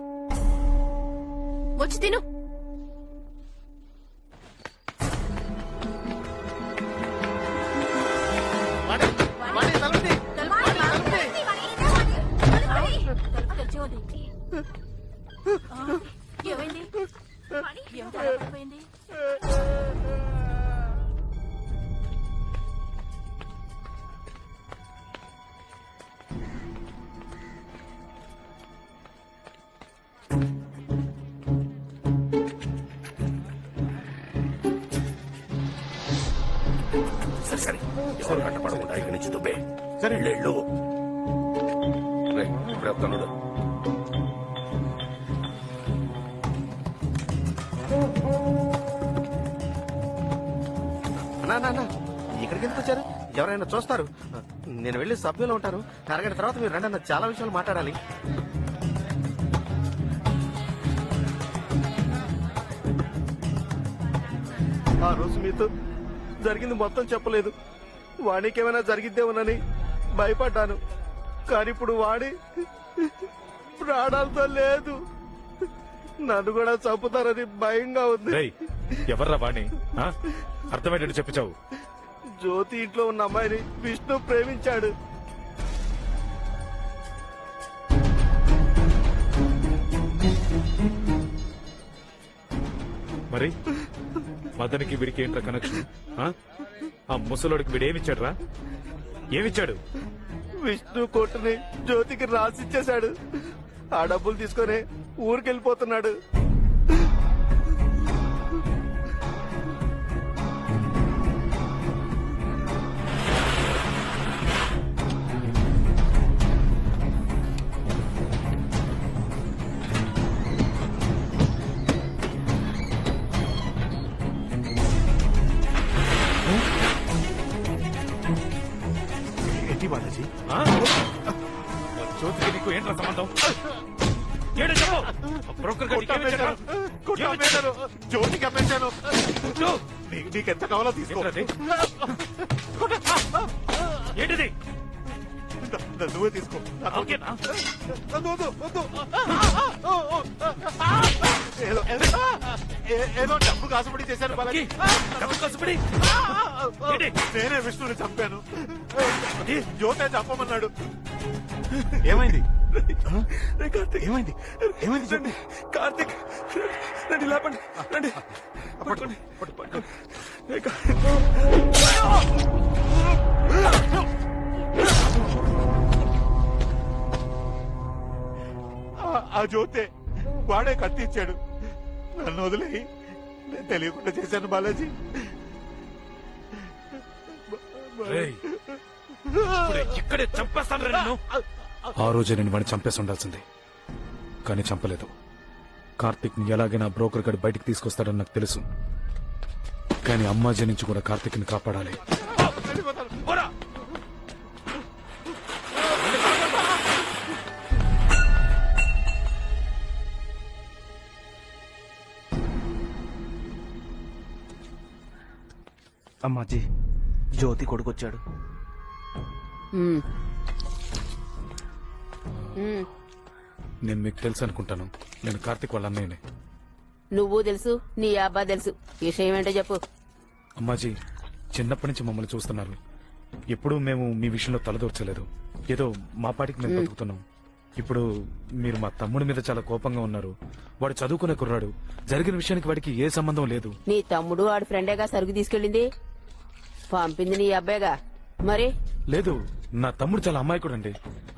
వచ్చి తిను. ఏమైంది? సరే సరే, ఎవరు కట్టపడకుండా ఇక్కడి నుంచి దుబ్బే. సరే వెళ్ళు. ఇప్పుడే వస్తాను. ఇక్కడికి ఎందుకు వచ్చారు? ఎవరైనా చూస్తారు. నేను వెళ్ళి సభ్యులు ఉంటాను. అరగంట తర్వాత మీరు రండి అన్న, చాలా విషయాలు మాట్లాడాలి. ఆ రోజు మీతో జరిగింది మొత్తం చెప్పలేదు. వాడికి ఏమైనా జరిగిద్దేమోనని భయపడ్డాను. కానీ ఇప్పుడు వాడి ప్రాణాలతో లేదు. నన్ను కూడా చంపుతారని భయంగా ఉంది. ఎవర్రా వాణి? అర్థమయ్యేటట్టు చెప్పుచావు. జ్యోతి ఇంట్లో ఉన్న అమ్మాయిని విష్ణు ప్రేమించాడు. మరి మదనికి వీడికి ఏంట్రా కనెక్షన్? ఆ ముసలోడికి వీడేమిచ్చాడు రా? ఏమిచ్చాడు? విష్ణు కొట్టుని జ్యోతికి రాసిచ్చేశాడు. ఆ డబ్బులు తీసుకొని ఊరికెళ్ళిపోతున్నాడు. బాలాజీ, జ్యోతికి నీకు ఏంట్రా సంబంధం? ఏడు చెప్పు. బ్రోకర్ జ్యోతికి అమ్మేశాను. నీకెంత కావాలో తీసుకో. ఏంటిది? నువ్వే తీసుకో. ఏదో డబ్బు కాసుపడి చేశాను బాలాజీ. నేనే విష్ణుని చంపాను. జ్యోతే చంపమన్నాడు. ఏమైంది? ఏమైంది? ఏమైంది చెప్పు. కార్తీక్ రండి, లేపండి, రండి. పట్టుకోండి. ఆ జ్యోతే వాడే కత్తిచ్చాడు. నన్ను వదిలేయి, నేను తెలియకుండా చేశాను బాలాజీ. ఇక్కడే చంపేస్తాను నేను. ఆ రోజే నేను వాడిని చంపేసి ఉండాల్సింది, కానీ చంపలేదు. కార్తిక్ ని ఎలాగైనా బ్రోకర్ గడి బయటికి తీసుకొస్తాడని నాకు తెలుసు, కానీ అమ్మాజీ నుంచి కూడా కార్తిక్ ని కాపాడాలి. అమ్మాజీ, జ్యోతి కొడుకొచ్చాడు. నేను మీకు తెలుసు అనుకుంటాను. నేను కార్తిక్ వాళ్ళ అన్నయ్యనే. నువ్వు తెలుసు, నీ అబ్బా తెలుసు. విషయం ఏంటో చెప్పు. అమ్మాజీ, చిన్నప్పటి నుంచి మమ్మల్ని చూస్తున్నారు. ఎప్పుడూ మేము మీ విషయంలో తలదూర్చలేదు. ఏదో మా పాటికి మేము బతుకుతున్నాం. ఇప్పుడు మీరు మా తమ్ముడి మీద చాలా కోపంగా ఉన్నారు. వాడు చదువుకునే కుర్రాడు. జరిగిన విషయానికి వాడికి ఏ సంబంధం లేదు. నీ తమ్ముడు ఆడి ఫ్రెండేగా సరుకు తీసుకెళ్ళింది. పంపింది నీ అబ్బాయిగా. మరి లేదు, నా తమ్ముడు చాలా అమాయకుడు అండి.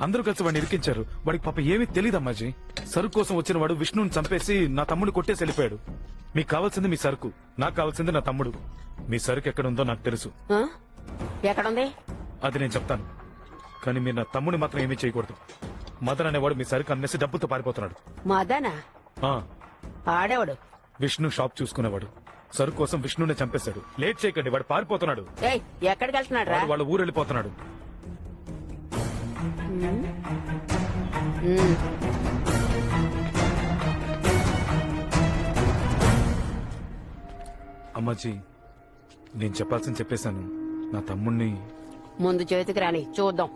అందరూ కలిసి వాడిని ఇరికించారు. వాడికి పాప ఏమీ తెలియదు అమ్మాజీ. సరుకు కోసం వచ్చిన వాడు విష్ణుని చంపేసి నా తమ్ముడిని కొట్టేసి వెళ్ళిపోయాడు. మీకు కావాల్సింది మీ సరుకు, నాకు కావాల్సింది నా తమ్ముడు. మీ సరుకు ఎక్కడ ఉందో నాకు తెలుసు. ఆ? ఎక్కడుంది? అది నేను చెప్తాను, కానీ మీరు నా తమ్ముడిని మాత్రం ఏమీ చేయకూడదు. మదన్ అనేవాడు మీ సరుకు అమ్మేసి డబ్బుతో పారిపోతున్నాడు. మదనా? ఆ, ఆడేవాడు విష్ణు షాప్ చూసుకునేవాడు. సరుకు కోసం విష్ణునే చంపేశాడు. లేట్ చేయకండి, వాడు పారిపోతున్నాడు. ఏయ్, ఎక్కడికి వెళ్తున్నాడు రా? వాడు వాళ్ళ ఊరు వెళ్ళిపోతున్నాడు. అమ్మాజీ, నేను చెప్పాల్సింది చెప్పేశాను. నా తమ్ముణ్ణి ముందు చేతికి రాని చూద్దాం.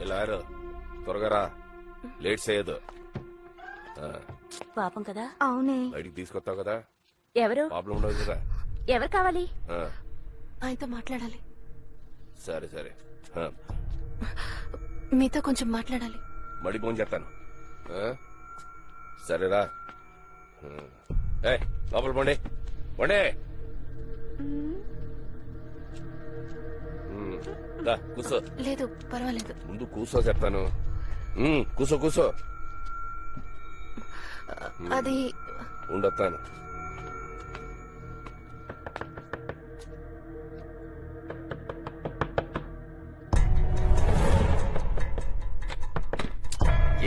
ఎలారు త్వరగా రా, లేట్ చేయదు. పాపం కదా. అవునే. బయటికి తీసుకొస్తావు కదా, ఎవరు ప్రాబ్లం ఉండదు కదా. ఎవరు కావాలి? ఆ, ఆయనతో మాట్లాడాలి. సరే సరే. ఆ, మీతో కొంచెం మాట్లాడాలి. మడి ఫోన్ చేస్తాను. సరేరా. ఏ లోపల పోండి పోండి. కూసో. లేదు పర్వాలేదు. ముందు కూసో చెప్తాను. కూసో కూసో. అది ఉండొస్తాను.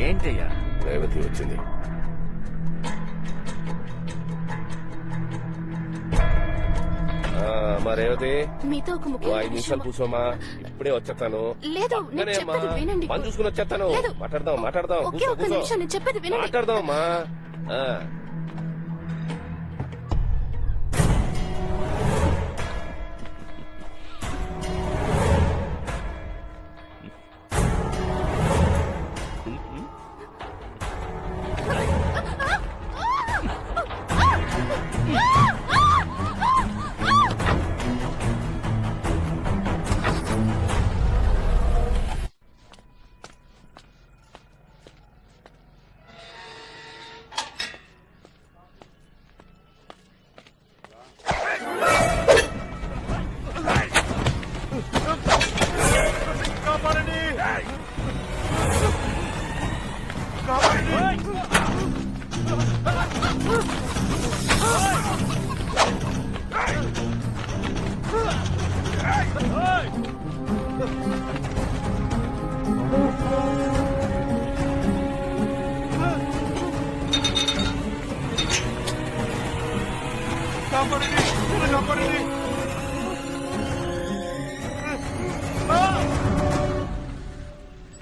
ఏంటయ్యా? రేవతి వచ్చింది. మా రేవతి, మీతో ఒక ఓ ముఖ్యమైన 5 నిమిషాలు విషయం. కూర్చోమా, ఇప్పుడే వచ్చేస్తాను. లేదు, నేను చెప్పేది వినండి. పని చూసుకుని వచ్చేస్తాను. లేదు. మాట్లాడదాం. ఒకే కూసో ఒక్క కూసో. నిమిషం, నేను చెప్పేది వినండి. మాట్లాడదామా.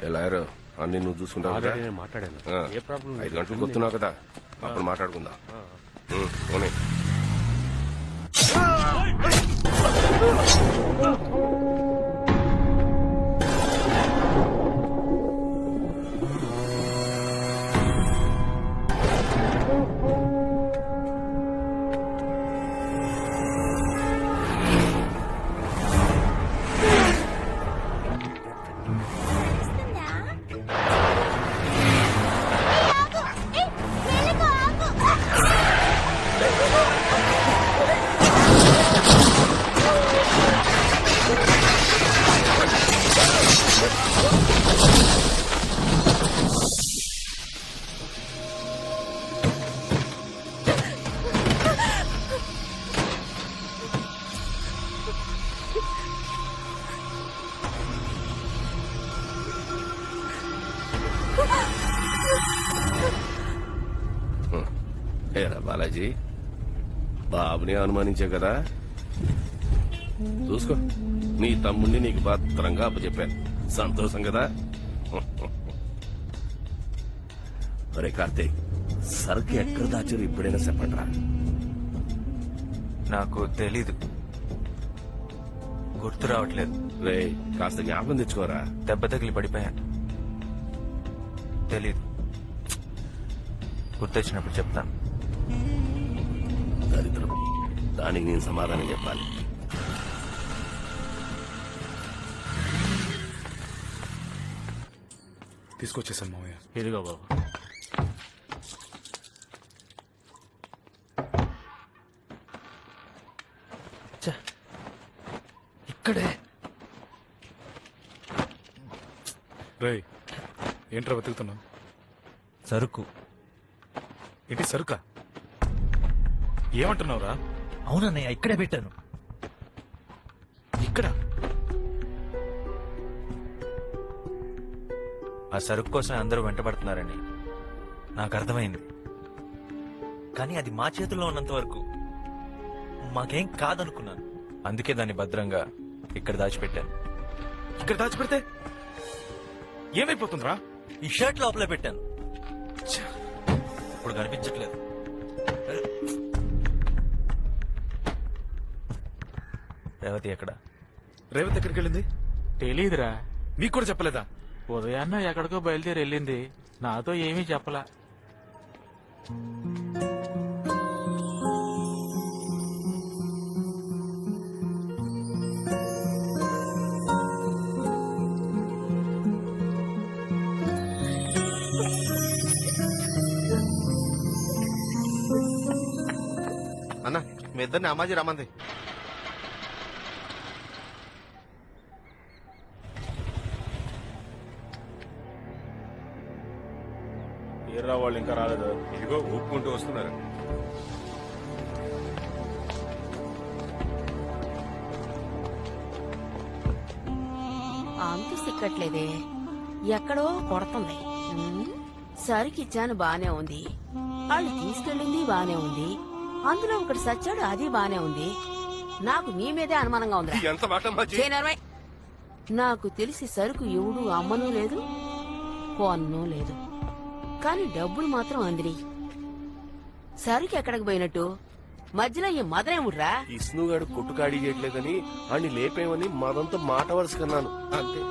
ఎలారు అన్ని నువ్వు చూసుకుంటావు కదా. మాట్లాడాను. 5 గంటలకు వస్తున్నావు కదా, అప్పుడు మాట్లాడుకుందాం. పోనీ. ఏరా బాలాజీ, బాబుని అనుమానించే కదా. చూసుకో, నీ తమ్ముడిని నీకు భద్రంగా అప్పచెప్పాను. సంతోషం కదా. ఒరే కార్తీక్, సరుకు ఎక్కడ దాచారు ఇప్పుడైనా చెప్పండిరా. నాకు తెలీదు, గుర్తు రావట్లేదు. రే కాస్త జ్ఞాపకం తెచ్చుకోరా. దెబ్బ తగిలి పడిపోయాను, తెలీదు. గుర్తొచ్చినప్పుడు చెప్తాను. దరిద్రం, దానికి నేను సమాధానం చెప్పాలి. తీసుకొచ్చేసాను మామయ్య. ఇదిగో బాబు. ఇక్కడే రే ఏంట్రా వెతుకుతున్నావు? సరుకు. ఏంటి సరుకా? ఏమంటున్నావురా? అవునన్నయ్య, ఇక్కడే పెట్టాను. ఇక్కడ ఆ సరుకు కోసం అందరూ వెంటబడుతున్నారని నాకు అర్థమైంది. కానీ అది మా చేతుల్లో ఉన్నంత వరకు మాకేం కాదనుకున్నాను. అందుకే దాన్ని భద్రంగా ఇక్కడ దాచిపెట్టాను. ఇక్కడ దాచిపెడితే ఏమైపోతుందిరా? ఈ షర్ట్ లోపలే పెట్టాను. ఇప్పుడు కనిపించట్లేదు. రేవతి ఎక్కడ? రేవతి ఎక్కడికి వెళ్ళింది? తెలీదురా. మీకు కూడా చెప్పలేదా? ఉదయాన్న ఎక్కడికో బయలుదేరి వెళ్ళింది, నాతో ఏమీ చెప్పలా. అన్న మీ ఇద్దరిని అమ్మాజీ రమ్మంది. ఏర్రా వాళ్ళు ఇంకా రాలేదు. ఇదిగో ఊపుకుంటూ వస్తున్నారు. అంతు సిక్కట్లేదే, ఎక్కడో కొడుతుంది. సరికిచ్చాను బానే ఉంది, వాళ్ళు తీసుకెళ్ళింది బానే ఉంది, అందులో ఒకటి సచ్చాడు అది బానే ఉంది. నాకు నీ మీదే అనుమానంగా ఉంది. ఎంత మాట అమ్మాజీ? నాకు తెలిసి సరుకు ఎవడు అమ్మనూ లేదు, కొన్నూ లేదు, కానీ డబ్బులు మాత్రం అందిని. సరుకు ఎక్కడికి పోయినట్టు? మధ్యలో ఈ మదనేముడ్రా? ఇస్నుగాడు కొట్టుకాడి చేయట్లేదని అన్ని లేపేమని మాదంతా మాట వరుస కన్నాను అంతే.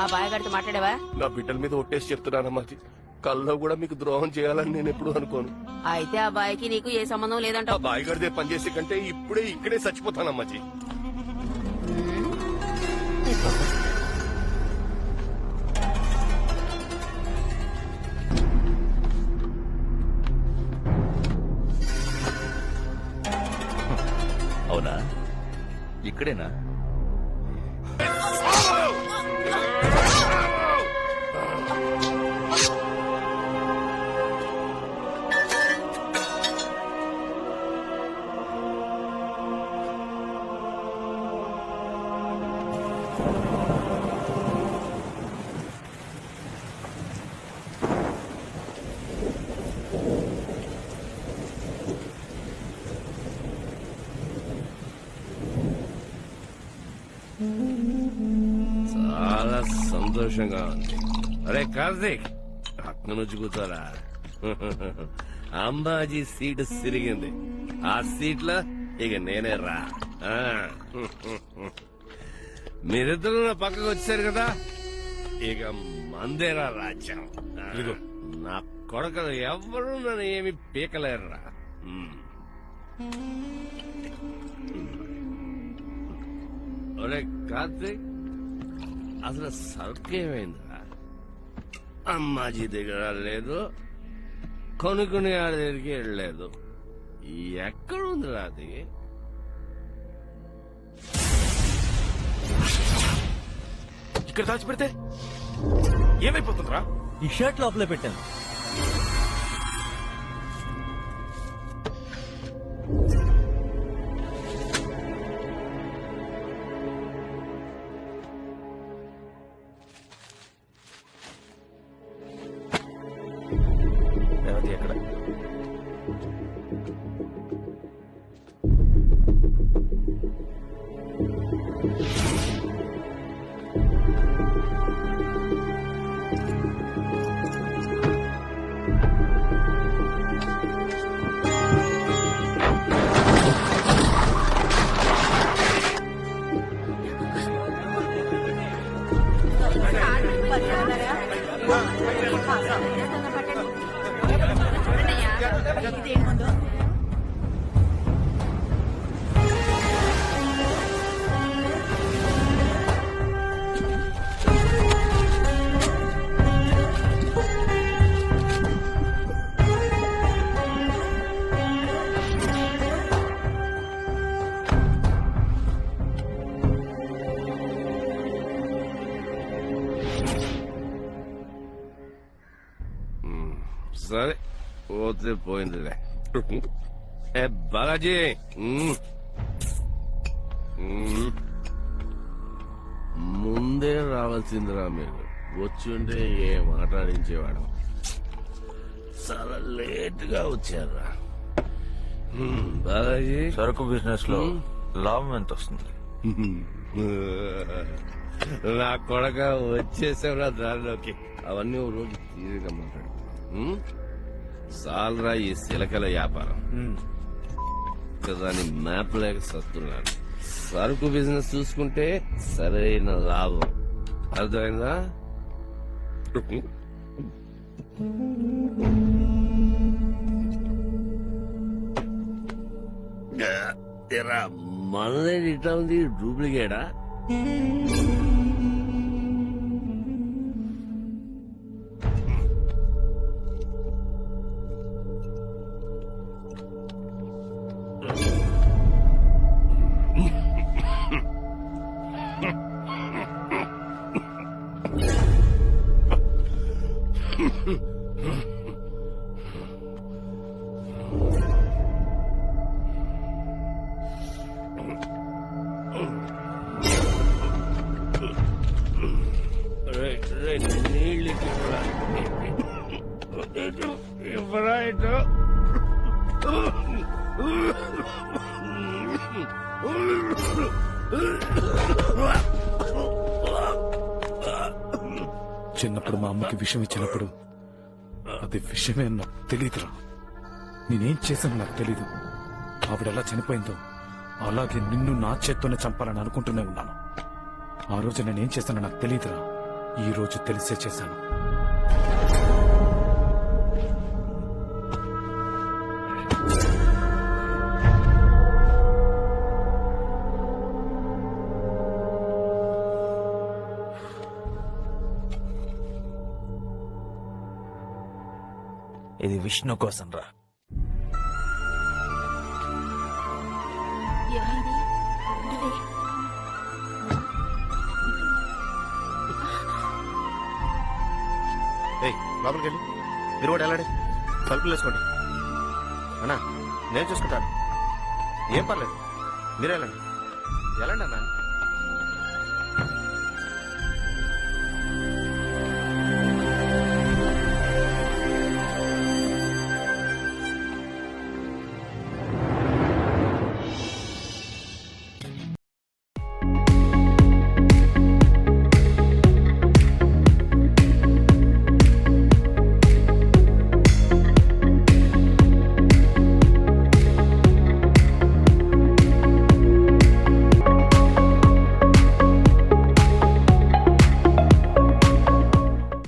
ఆ బాయగాడితో మాట్లాడావా? నా బిడ్డల మీద ఒట్టేసి చెప్తున్నానమ్మాజీ, కల్లో కూడా మీకు ద్రోహం చేయాలని నేను ఎప్పుడు అనుకోను. అయితే ఆ బాయ్కి నీకు ఏ సంబంధం ఆ లేదంటావు? బాయిగడిదే పనిచేసే కంటే ఇప్పుడే ఇక్కడే చచ్చిపోతానమ్మాజీ. అవునా? ఇక్కడేనా? చాలా సంతోషంగా ఉంది. అరే కార్తీక్, అక్కడి నుంచి కూర్చోరా. అంబాజీ సీటు సిరిగింది. ఆ సీట్లో ఇక నేనే రా. మీరిద్దరు నా పక్కకు వచ్చారు కదా, ఇక మందేరా రాజ్యం. నా కొడుకులు ఎవ్వరూ నన్ను ఏమి పీకలేరురా. ఒరే కార్తీక్, అసలు సరుకేమైందిరా? అమ్మాజీ దగ్గర లేదు, కొనుక్కునే ఆడి దగ్గరికి వెళ్ళలేదు. ఎక్కడుందిరా అది? ఇక్కడ దాచిపెడితే ఏమైపోతుందిరా? ఈ షర్ట్ లోపలే పెట్టాను. రేవతి ఎక్కడ? సరే పోతే పోయిందిలే. ఏ బాలాజీ, ముందే రావాల్సిందిరా మీరు. వచ్చి ఉంటే ఏ మాట్లాడించేవాడు. చాలా లేట్ గా వచ్చారా బాలాజీ? సరుకు బిజినెస్ లో లాభం ఎంత వస్తుంది? నా కొడక వచ్చేసావురా దారిలోకి. అవన్నీ ఓ రోజు తీరిగా మాట్లాడు. సాల్రా ఈ సిలకల వ్యాపారం. దాని మ్యాప్ లేక సస్తున్నాను. సరుకు బిజినెస్ చూసుకుంటే సరైన లాభం. అర్థమైందా? మనదే ఇట్లా ఉంది, డూప్లికేటా? నీళ్ళు ఇవ్వరా ఇటు. చిన్నప్పుడు మా అమ్మకి విషం ఇచ్చినప్పుడు అది విషయమే నాకు తెలియదురా. నేనేం చేశానో నాకు తెలీదు. ఆవిడెలా చనిపోయిందో అలాగే నిన్ను నా చేత్తోనే చంపాలని అనుకుంటూనే ఉన్నాను. ఆ రోజు నేనేం చేశానో నాకు తెలీదురా. ఈ రోజు తెలిసే చేశాను. ఇది విష్ణు కోసం రా. లోపలికి వెళ్ళి మీరు కూడా వెళ్ళండి. తలుపులు వేసుకోండి. అన్నా నేను చూసుకుంటాను, ఏం పర్లేదు. మీరు వెళ్ళండి వెళ్ళండి అన్నా.